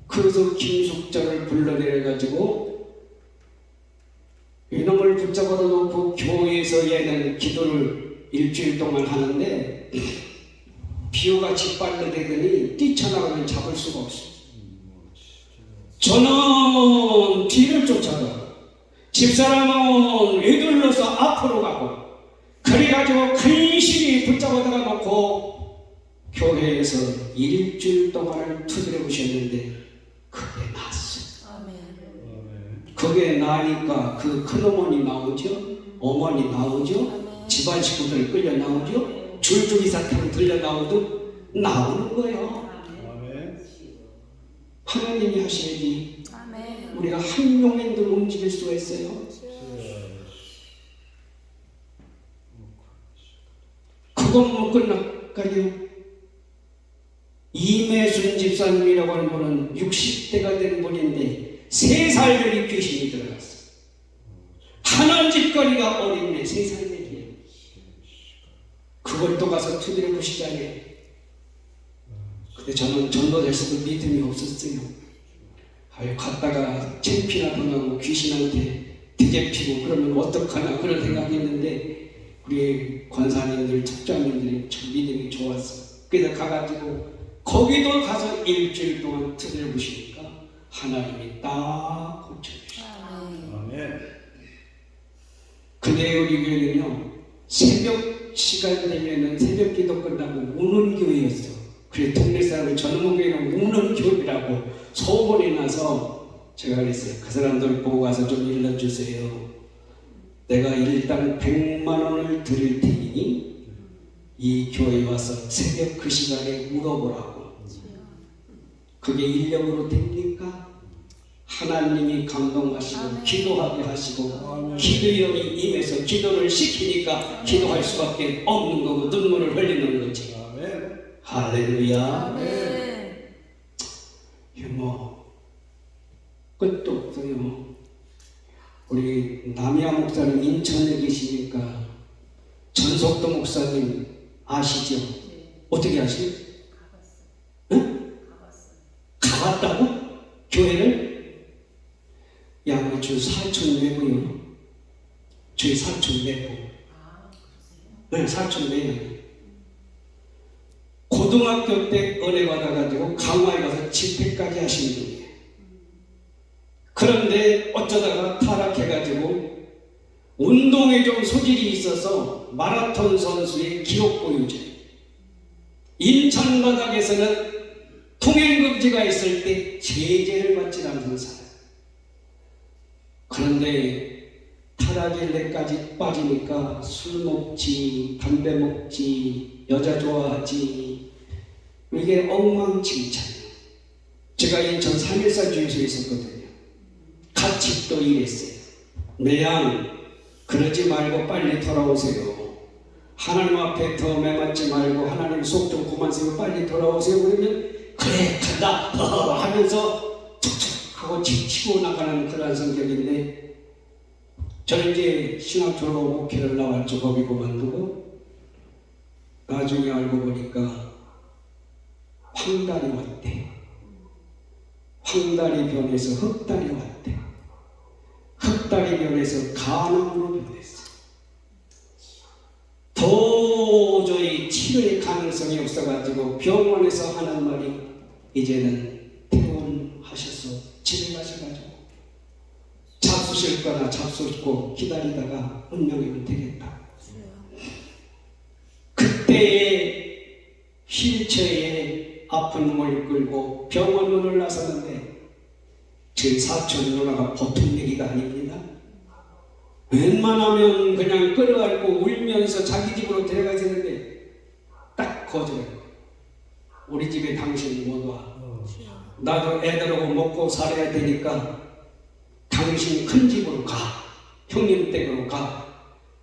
Speaker 1: 그래서 김숙자를 불러내려가지고 이놈을 붙잡아 놓고 교회에서 얘는 기도를 일주일 동안 하는데 비호같이 빨려대더니 뛰쳐나가면 잡을 수가 없어요. 저는 뒤를 쫓아가고 집사람은 애들로서 앞으로 가고 그래가지고 간신히 붙잡아다가 놓고 교회에서 일주일 동안을 두드려 보셨는데 그게 났어. 그게 나니까 그 큰어머니 나오죠, 어머니 나오죠, 집안 식구들 끌려 나오죠, 줄줄이 사탕 들려 나오도 나오는 거예요. 하나님이 하셔야지 우리가 한 명인들 움직일 수가 있어요. 그건 못 끝날까요? 이매순 집사님이라고 하는 분은 60대가 된 분인데 3살 전에 귀신이 들어갔어. 하는 짓거리가 어린애 3살이에요. 그걸 또 가서 두드려 보시자니. 근데 저는 전도자에서도 믿음이 없었어요. 아유, 갔다가 창피나 당하고 귀신한테 대접히고 그러면 어떡하나 그런 생각이 있는데 우리 권사님들, 척자님들이 참 믿음이 좋았어. 그래서 가가지고 거기도 가서 일주일 동안 두드려 보시니까 하나님이 딱 고쳐주시죠.
Speaker 3: 아멘.
Speaker 1: 근데 우리 교회는요, 새벽 시간 되면은 새벽 기도 끝나고 우는 교회였어. 그래 동네 사람을 저놈의 교회는 우는 교회라고 소문이 나서 제가 그랬어요. 그 사람들 보고 가서 좀 일러주세요. 내가 일단 100만 원을 드릴 테니 이 교회에 와서 새벽 그 시간에 울어보라고. 그게 인력으로 됩니까? 하나님이 감동하시고 기도하게 하시고 기도형이 임해서 기도를 시키니까 기도할 수밖에 없는 거고 눈물을 흘리는 거지. 할렐루야. 뭐 끝도 없어요. 우리 남이아 목사님 인천에 계시니까 전석도 목사님 아시죠? 어떻게 아시죠? 응? 가봤다고? 교회를? 양주 사촌 내부요. 저희 사촌 내부. 네, 사촌 내부. 고등학교 때 은혜 받아가지고 강화에 가서 집회까지 하신 분이에요. 그런데 어쩌다가 타락해가지고 운동에 좀 소질이 있어서 마라톤 선수의 기록 보유자예요. 인천 바닥에서는 통행금지가 있을 때 제재를 받지 않는 사람. 그런데 타락일레까지 빠지니까 술 먹지, 담배 먹지, 여자 좋아하지, 이게 엉망진창이에요. 제가 인천 3.14 주유소에 있었거든요. 같이 또 일했어요. 매양 그러지 말고 빨리 돌아오세요. 하나님 앞에 더 매맞지 말고 하나님 속 좀 그만 쓰고 빨리 돌아오세요. 그러면 그래 간다 하면서 툭툭 하고 치고 나가는 그런 성격인데, 저는 이제 신학 졸업 목회를 나왔죠. 거기 그만두고 나중에 알고 보니까 황달이 왔대. 황달이 변해서 흑달이 왔대. 흑달이 변해서 간암으로 변했어. 도저히 치료의 가능성이 없어가지고 병원에서 하는 말이 이제는 퇴원하셔서 집에 가셔가지고 잡수실 거나 잡수고 기다리다가 운명이면 되겠다. 그때의 휠체어에 아픈 몸을 끌고 병원 문을 나섰는데 제 사촌 누나가 보통 얘기가 아닙니다. 웬만하면 그냥 끌어안고 울면서 자기 집으로 데려가시는데 딱 거절해요. 우리 집에 당신 못 와. 나도 애들하고 먹고 살아야 되니까 당신 큰 집으로 가. 형님 댁으로 가.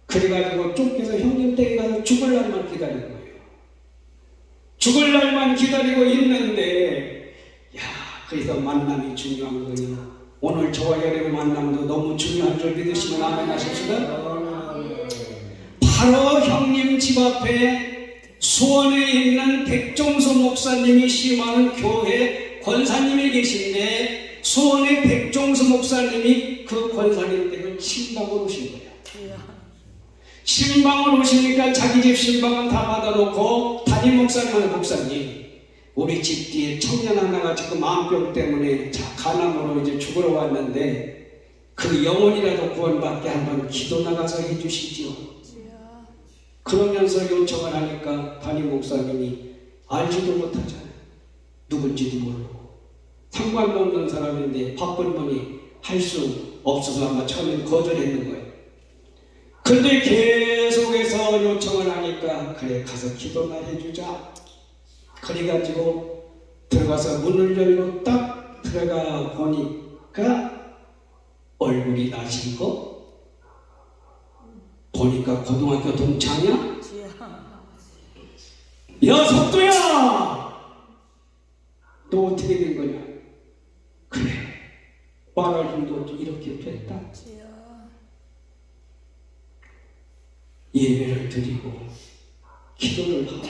Speaker 1: 그래가지고 쫓겨서 형님 댁에 가서 죽을 날만 기다린 거예요. 죽을 날만 기다리고 있는데, 야, 그래서 만남이 중요한 거예요. 오늘 저와 여러분의 만남도 너무 중요한 줄 믿으시면 아멘 하십시다. 바로 형님 집 앞에 수원에 있는 백종수 목사님이 심하는 교회 권사님이 계신데, 수원의 백종수 목사님이 그 권사님 댁을 신방으로 오신 거예요. 신방을 오시니까 자기 집 신방은 다 받아놓고 담임 목사님은 목사님, 우리 집 뒤에 청년 하나가 지금 마음병 때문에 간암으로 이제 죽으러 왔는데 그 영혼이라도 구원받게 한번 기도 나가서 해주시지요. 그러면서 요청을 하니까 담임 목사님이 알지도 못하잖아요. 누군지도 모르고 상관도 없는 사람인데 바쁜 분이 할 수 없어서 아마 처음엔 거절했는 거예요. 근데 계속해서 요청을 하니까 그래 가서 기도나 해주자. 그래가지고 들어가서 문을 열고 딱 들어가 보니까 얼굴이 나시고 보니까 고등학교 동창이야? 야 석도야! 너 어떻게 된 거냐? 그래 말할 힘도 없지 이렇게 됐다. 예배를 드리고 기도를 하고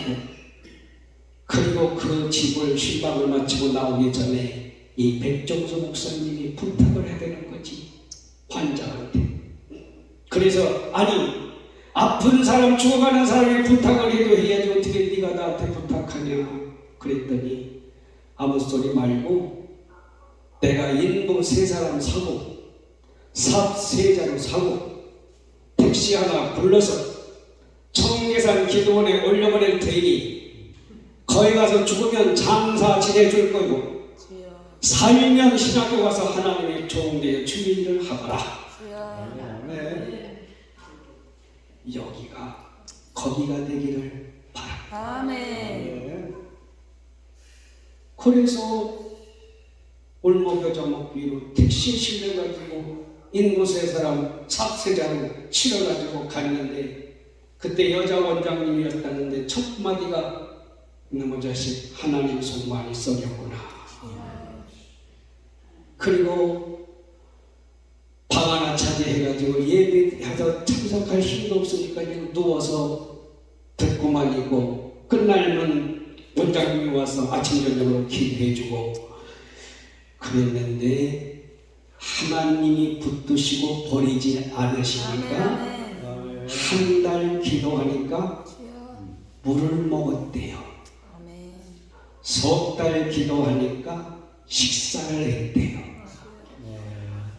Speaker 1: 그리고 그 집을 신방을 마치고 나오기 전에 이 백종수 목사님이 부탁을 해야 되는 거지, 환자한테. 그래서 아니 아픈 사람 죽어가는 사람이 부탁을 해도 해야지 어떻게 네가 나한테 부탁하냐 그랬더니 아무 소리 말고 내가 인부 3사람 사고 삽 3자루 사고 택시 하나 불러서 청계산 기도원에 올려보낼 테니 거기 가서 죽으면 장사 지내줄 거고 살면 신학교 가서 하나님의 종대에 주일을 하거라. 여기가 거기가 되기를 바랍니다.
Speaker 2: 아멘.
Speaker 1: 그래서 올목여자목 위로 택시에 실려가지고 인구세 사람 삽세자로 실어가지고 갔는데 그때 여자 원장님이었다는데 첫 마디가 이놈의 자식 하나님 속 많이 썩였구나. 그리고 방 하나 차지해가지고 예배해서 참석할 힘도 없으니까 누워서 듣고만 있고 끝날면 원장님이 와서 아침 저녁으로 기도해주고 그랬는데 하나님이 붙드시고 버리지 않으시니까 한 달 기도하니까 물을 먹었대요. 석 달 기도하니까 식사를 했대요.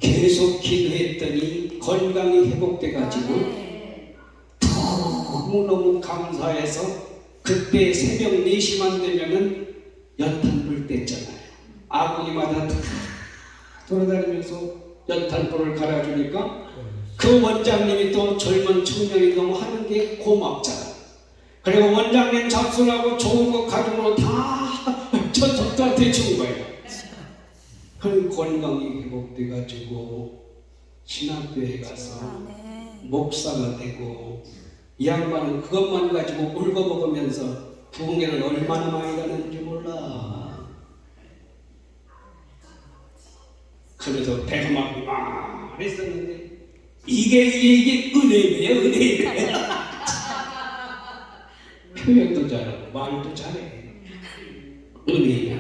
Speaker 1: 계속 기도했더니 건강이 회복돼가지고 너무너무 감사해서 그때 새벽 4시만 되면은 연탄불 뗐잖아요. 아궁이마다 다 돌아다니면서 연탄불을 갈아주니까 그 원장님이 또 젊은 청년이 너무 하는 게 고맙잖아. 그리고 원장님 잡수라고 좋은 거 가지고 다 전석들한테 준 거예요. 그 건강이 회복돼가지고 신학교에 가서 목사가 되고, 이 양반은 그것만 가지고 울고먹으면서 부흥회를 얼마나 많이 가는지 몰라. 그래서 배가 막 이만했었는데 이게 은혜예요, 은혜. 표현도 잘하고 말도 잘해. 은혜야.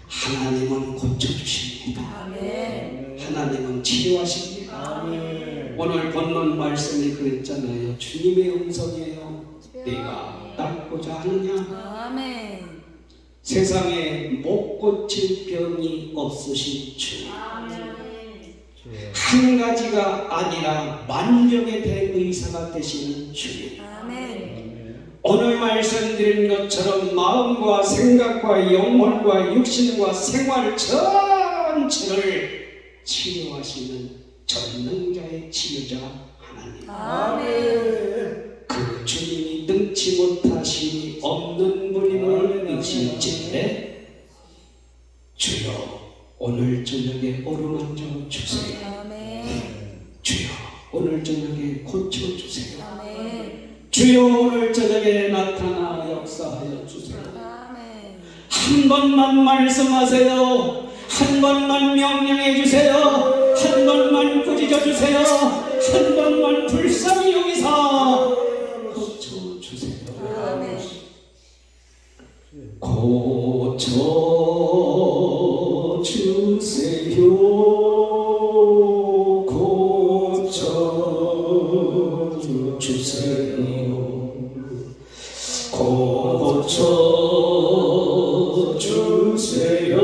Speaker 1: 하나님은 고쳐주십니다.
Speaker 2: 아멘.
Speaker 1: 하나님은 치료하십니다.
Speaker 3: 아멘.
Speaker 1: 오늘 본문 말씀이 그랬잖아요. 주님의 음성이에요. 내가 낫고자 하느냐?
Speaker 2: 아멘.
Speaker 1: 세상에 못 고칠 병이 없으신 주. 한 가지가 아니라 만병에 대한 의사가 되시는 주님.
Speaker 2: 아멘.
Speaker 1: 오늘 말씀드린 것처럼 마음과 생각과 영혼과 육신과 생활 전체를 치료하시는 전능자의 치유자 하나님.
Speaker 2: 아멘.
Speaker 1: 그 주님이 능치 못하심이 없는 분임을 의심치되 주여 오늘 저녁에 어루만져 주세요.
Speaker 2: 아멘.
Speaker 1: 주여 오늘 저녁에 고쳐주세요.
Speaker 2: 아멘.
Speaker 1: 주여 오늘 저녁에 나타나 역사하여 주세요.
Speaker 2: 아멘.
Speaker 1: 한 번만 말씀하세요. 한 번만 명령해 주세요. 한 번만 꾸짖어 주세요. 한 번만 불쌍히 여기사 고쳐 주세요.
Speaker 2: 아멘.
Speaker 1: 고쳐 주세요. 고쳐 주세요. 고쳐 주세요. 주님 고쳐 주세요. 고쳐 주세요.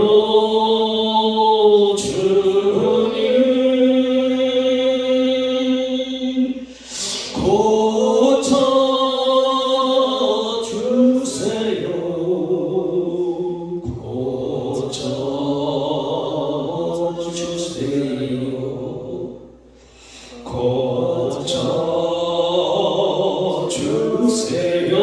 Speaker 1: 고쳐 주세요.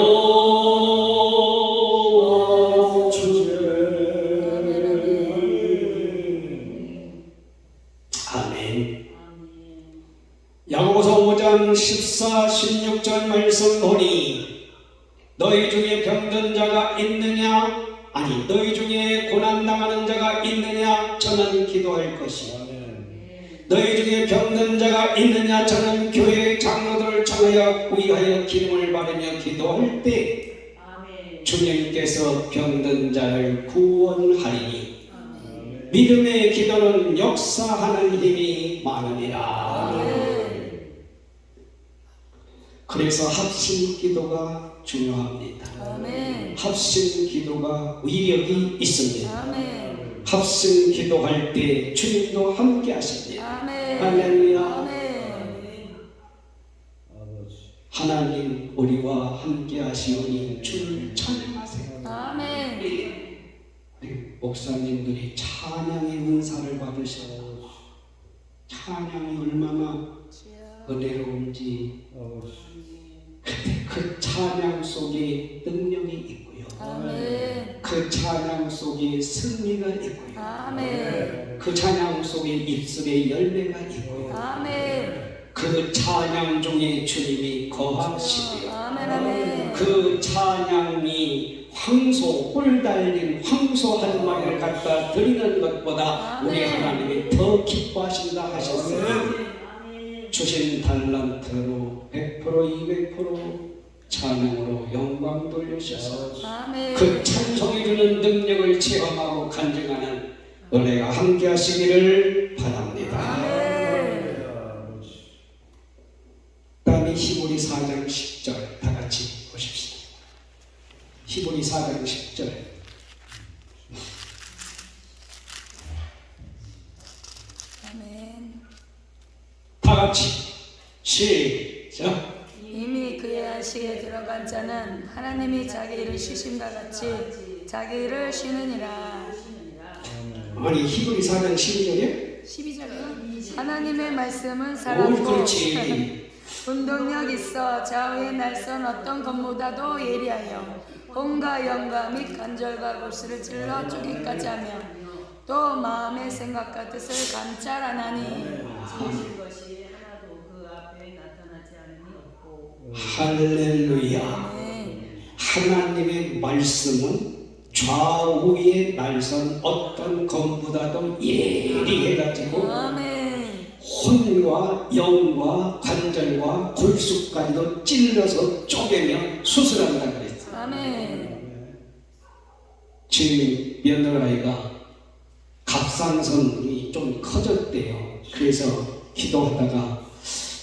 Speaker 1: 아멘. 야고보서 5장 14, 16절 말씀 보니 너희 중에 병든 자가 있느냐? 아니 너희 중에 고난당하는 자가 있느냐? 저는 기도할 것이요. 너희 중에 병든 자가 있느냐? 저는 교회 장로들을 청하여 위하여 기름을 바르며 기도할 때 주님께서 병든 자를 구원하리니 믿음의 기도는 역사하는 힘이 많으니라. 그래서 합심 기도가 중요합니다.
Speaker 2: 아멘.
Speaker 1: 합심 기도가 위력이 있습니다.
Speaker 2: 아멘.
Speaker 1: 합심 기도할 때 주님도 함께 하십니다.
Speaker 2: 아멘.
Speaker 1: 할렐루야.
Speaker 2: 아멘.
Speaker 1: 하나님 우리와 함께 하시오니 주를 찬양하세요.
Speaker 2: 아멘.
Speaker 1: 우리 목사님들이 찬양의 은사를 받으셔. 찬양이 얼마나 은혜로운지 그 찬양 속에 능력이 있고요.
Speaker 2: 아멘.
Speaker 1: 그 찬양 속에 승리가 있고요.
Speaker 2: 아멘.
Speaker 1: 그 찬양 속에 입술에 열매가 있고요.
Speaker 2: 아멘.
Speaker 1: 그 찬양 중에 주님이 거하시고요.
Speaker 2: 아멘. 아멘.
Speaker 1: 그 찬양이 황소, 뿔 달린 황소 한 마리를 갖다 드리는 것보다 우리 하나님이 더 기뻐하신다 하셨어요. 주신 달란트로 100% 200% 찬양으로 영광 돌리셔서
Speaker 2: 아멘.
Speaker 1: 그 찬송해주는 능력을 체험하고 간증하는 은혜가 함께 하시기를 바랍니다.
Speaker 2: 아멘.
Speaker 1: 다음에 히브리 4장 10절 다 같이 보십시다. 히브리 4장 같이 시작.
Speaker 2: 이미 그의 안식에 들어간 자는 하나님이 자기 일을 쉬심과 같이 자기 일을 쉬느니라.
Speaker 1: 아니 히브리 4장 12절에
Speaker 2: 12절이요. 하나님의 말씀은
Speaker 1: 오
Speaker 2: 살았고
Speaker 1: 그렇지.
Speaker 2: 운동력 있어 좌우의 날선 어떤 것보다도 예리하여 혼과 영과 및 간절과 골수를 찔러 쪼개기까지 하며 또 마음의 생각과 뜻을 감찰하나니
Speaker 4: 지으신 것이 하나도 그 앞에 나타나지 않음이 없고.
Speaker 1: 할렐루야.
Speaker 2: 네.
Speaker 1: 하나님의 말씀은 좌우의 날선 어떤 것보다도 예리해가지고
Speaker 2: 아멘.
Speaker 1: 혼과 영과 관절과 골수까지도 찔러서 쪼개며 수술한다 그랬어.
Speaker 2: 아멘.
Speaker 1: 지금 며느라이가 갑상선이 좀 커졌대요. 그래서 기도하다가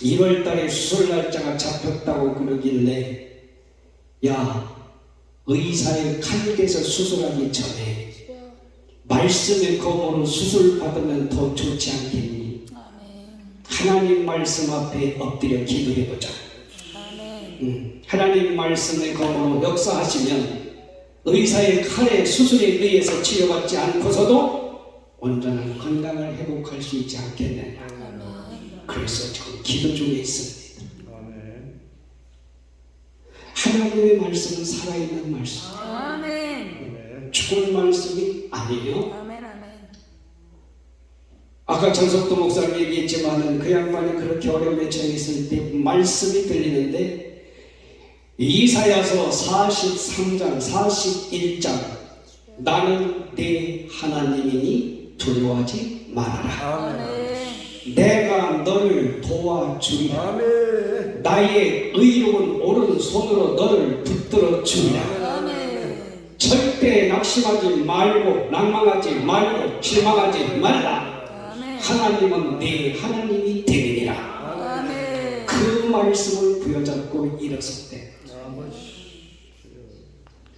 Speaker 1: 1월 달에 수술 날짜가 잡혔다고 그러길래 야 의사의 칼에서 수술하기 전에 말씀의 검으로 수술 받으면 더 좋지 않겠니?
Speaker 2: 아멘.
Speaker 1: 하나님 말씀 앞에 엎드려 기도해보자.
Speaker 2: 아멘.
Speaker 1: 하나님 말씀의 검으로 역사하시면 의사의 칼에 수술에 의해서 치료받지 않고서도 온전한 건강을 회복할 수 있지 않겠느냐.
Speaker 2: 아멘.
Speaker 1: 그래서 지금 기도 중에 있습니다.
Speaker 3: 아멘.
Speaker 1: 하나님의 말씀은 살아있는 말씀,
Speaker 2: 아멘.
Speaker 3: 아멘.
Speaker 1: 죽은 말씀이 아니에요.
Speaker 2: 아멘. 아멘.
Speaker 1: 아까 전석도 목사님 얘기했지만은 그 양반이 그렇게 어려움에 처했을 때 말씀이 들리는데 이사야서 43장 41장 나는 내 하나님이니 두려워하지 말아라.
Speaker 2: 아멘.
Speaker 1: 내가 너를 도와주리라.
Speaker 3: 아멘.
Speaker 1: 나의 의로운 오른손으로 너를 붙들어 주리라.
Speaker 2: 아멘.
Speaker 1: 절대 낙심하지 말고 낭망하지 말고 실망하지 말라.
Speaker 2: 아멘.
Speaker 1: 하나님은 내 하나님이 되느니라.
Speaker 2: 아멘.
Speaker 1: 그 말씀을 부여잡고 일어섰대.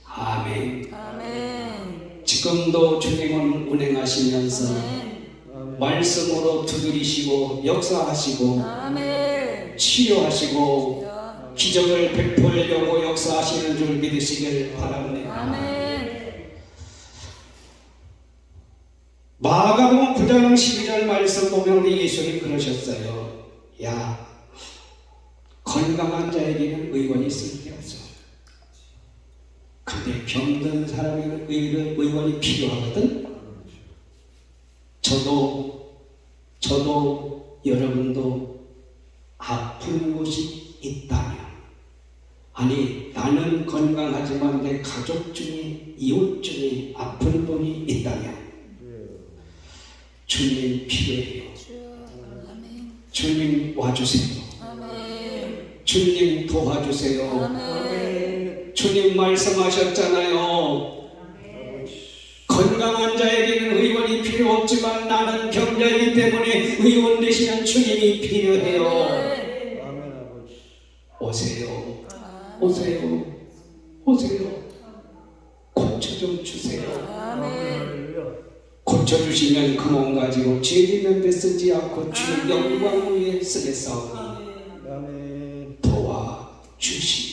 Speaker 1: 아멘.
Speaker 2: 아멘.
Speaker 1: 지금도 주님은 운행하시면서
Speaker 2: 아멘.
Speaker 1: 말씀으로 두드리시고 역사하시고
Speaker 2: 아멘.
Speaker 1: 치료하시고 기적을 베풀려고 역사하시는 줄 믿으시길 바랍니다.
Speaker 2: 아멘.
Speaker 1: 마가복음 9장 12절 말씀 보면 우리 예수님 그러셨어요. 야, 건강한 자에게는 의원이 쓸데없어. 근데 병든 사람에게는 의원이 필요하거든. 저도 여러분도 아픈 곳이 있다면, 아니 나는 건강하지만 내 가족 중에 이웃 중에 아픈 분이 있다면 주님 필요해요.
Speaker 2: 아멘.
Speaker 1: 주님 와주세요.
Speaker 2: 아멘.
Speaker 1: 주님 도와주세요.
Speaker 2: 아멘.
Speaker 1: 주님 말씀하셨잖아요. 건강한 자에게는 의원이 필요 없지만 나는 병자이기 때문에 의원 되시는 주님이 필요해요.
Speaker 3: 아멘 아버지.
Speaker 1: 오세요. 오세요. 오세요. 고쳐 좀 주세요.
Speaker 2: 아멘.
Speaker 1: 고쳐주시면 그 몸 가지고 죄 짓는 데 쓰지 않고 주의 영광 위에 쓰겠사오니
Speaker 3: 아멘.
Speaker 1: 도와주시옵소서.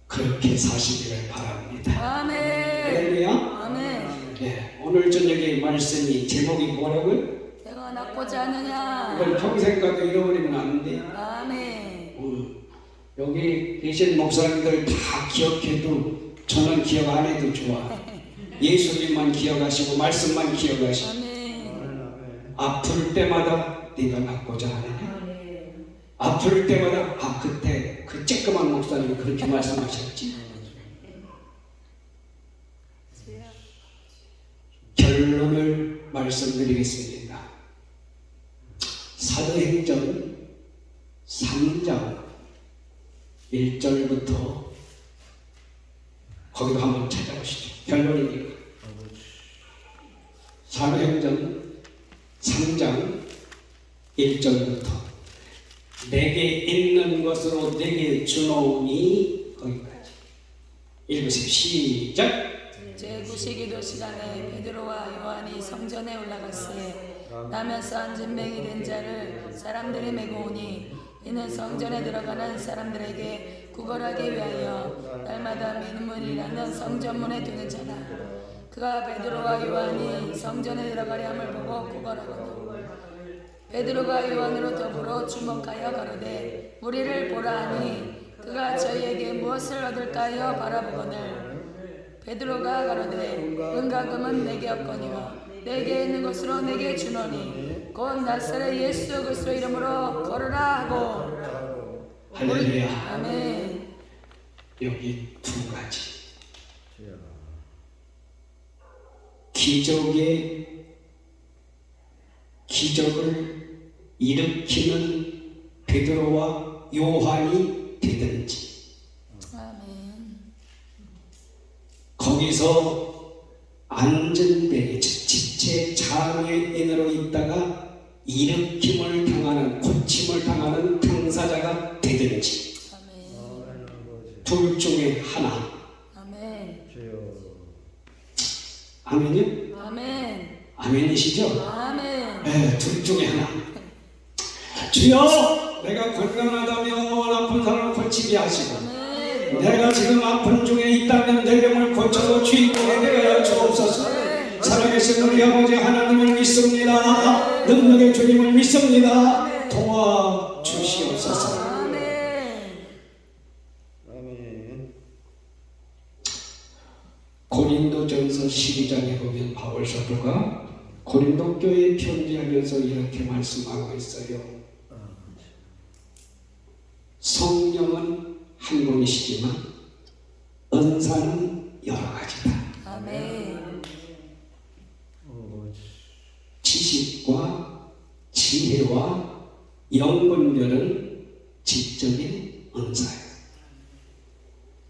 Speaker 1: 그렇게 사시기를 바랍니다.
Speaker 2: 아멘.
Speaker 1: 할렐루야.
Speaker 2: 아멘.
Speaker 1: 네, 오늘 저녁에 말씀이 제목이 뭐라고요?
Speaker 2: 내가 낳고자 하느냐.
Speaker 1: 이걸 평생 가도 잃어버리면 안 돼.
Speaker 2: 아멘.
Speaker 1: 여기 계신 목사님들 다 기억해도 저는 기억 안 해도 좋아. 예수님만 기억하시고 말씀만 기억하시고
Speaker 2: 아멘.
Speaker 1: 아플 때마다 네가 낳고자 하느냐. 아플 때마다 그때 그 쬐끄만 목사님이 그렇게 말씀하셨지. 결론을 말씀드리겠습니다. 사도행전 3장 1절부터 거기도 한번 찾아보시죠. 결론이니까. 사도행전 3장 1절부터 내게 있는 것으로 내게 주노니 거기까지 읽으세요. 시작.
Speaker 2: 제 구시기도 시간에 베드로와 요한이 성전에 올라갔으에 나면서 앉은 맹이 된 자를 사람들이 메고 오니 이는 성전에 들어가는 사람들에게 구걸하기 위하여 날마다 민문이라는 성전문에 두는 자라. 그가 베드로와 요한이 성전에 들어가려 함을 보고 구걸하거늘 베드로가 요한으로 더불어 주목하여 가로되 우리를 보라 하니 그가 저희에게 무엇을 얻을까 하여 바라보거늘 베드로가 가로되 은과 금은 내게 없거니와 내게 있는 것으로 내게 주노니 곧 나사렛 예수 그리스도 이름으로 걸으라 하고.
Speaker 1: 할렐루야.
Speaker 2: 아멘.
Speaker 1: 여기 두 가지
Speaker 3: 주여.
Speaker 1: 기적을 일으키는 베드로와 요한이 되든지
Speaker 2: 아멘.
Speaker 1: 거기서 안전뱅이 지체 장애인으로 있다가 일으킴을 당하는 고침을 당하는 당사자가 되든지
Speaker 2: 아멘.
Speaker 3: 아멘 아버지.
Speaker 1: 둘 중에 하나.
Speaker 2: 아멘.
Speaker 3: 주여.
Speaker 1: 아멘이요?
Speaker 2: 아멘.
Speaker 1: 아멘이시죠?
Speaker 2: 아멘.
Speaker 1: 네, 둘 중에 하나. 주여, 내가 건강하다면 아픈 사람을 고치게 하시고
Speaker 2: 아멘.
Speaker 1: 내가 지금 아픈 중에 있다면 내 병을 고쳐서 주인공에 내가 주옵소서. 살아계신 우리 아버지 하나님을 믿습니다. 능력의 주님을 믿습니다. 도와주시옵소서.
Speaker 2: 아멘.
Speaker 3: 아멘.
Speaker 1: 고린도전서 12장에 보면 바울 사도가 고린도 교회에 편지하면서 이렇게 말씀하고 있어요. 성령은 한 분이시지만 은사는 여러 가지다.
Speaker 2: 아멘.
Speaker 1: 지식과 지혜와 영분별은 지적인 은사예요.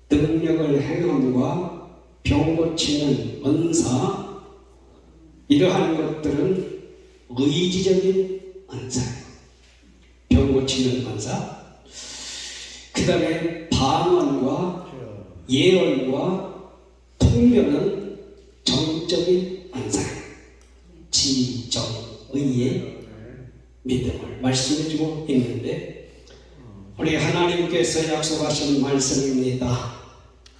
Speaker 1: 능력을 행함과 병 고치는 은사, 이러한 것들은 의지적인 은사예요. 병 고치는 은사, 그 다음에 방언과 예언과 통변은 정적인 은사예요. 지정의의 믿음을 말씀해주고 있는데 우리 하나님께서 약속하신 말씀입니다.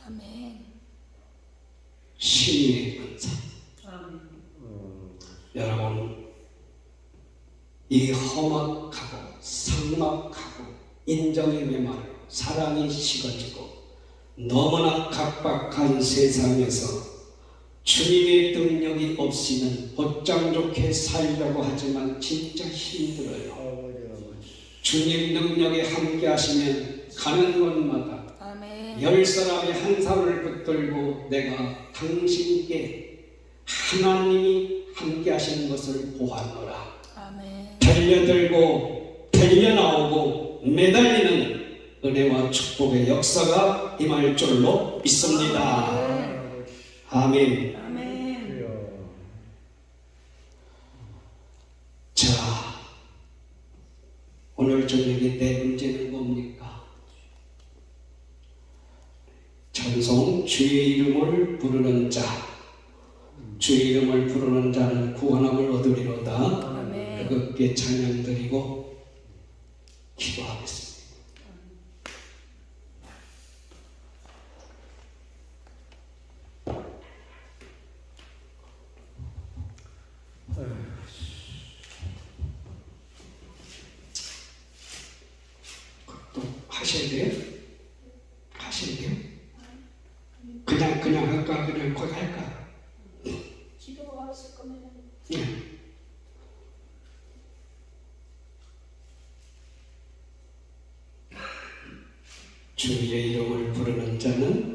Speaker 2: 아멘.
Speaker 1: 신의 은사. 여러분, 이 험악하고 삭막하고 인정이 메마르고 사랑이 식어지고 너무나 각박한 세상에서 주님의 능력이 없이는 곧장 좋게 살려고 하지만 진짜 힘들어요.
Speaker 3: 아버지.
Speaker 1: 주님 능력이 함께 하시면 가는 곳마다
Speaker 2: 아멘.
Speaker 1: 10사람이 한 사람을 붙들고 내가 당신께 하나님이 함께 하시는 것을 보았노라.
Speaker 2: 아멘.
Speaker 1: 달려들고 달려나오고 매달리는 은혜와 축복의 역사가 임할 줄로 믿습니다. 아멘.
Speaker 2: 아멘.
Speaker 3: 주여.
Speaker 1: 자, 오늘 저녁에 내 문제는 뭡니까? 찬송 주의 이름을 부르는 자, 주의 이름을 부르는 자는 구원함을 얻으리로다.
Speaker 2: 아멘.
Speaker 1: 그것께 찬양 드리고 기도하겠습니다. 또 하셔야 돼요? 하셔야 돼요? 그냥 할까? 그냥 거기 할까?
Speaker 2: 기도가 없을 거면
Speaker 1: 네. 주의 이름을 부르는 자는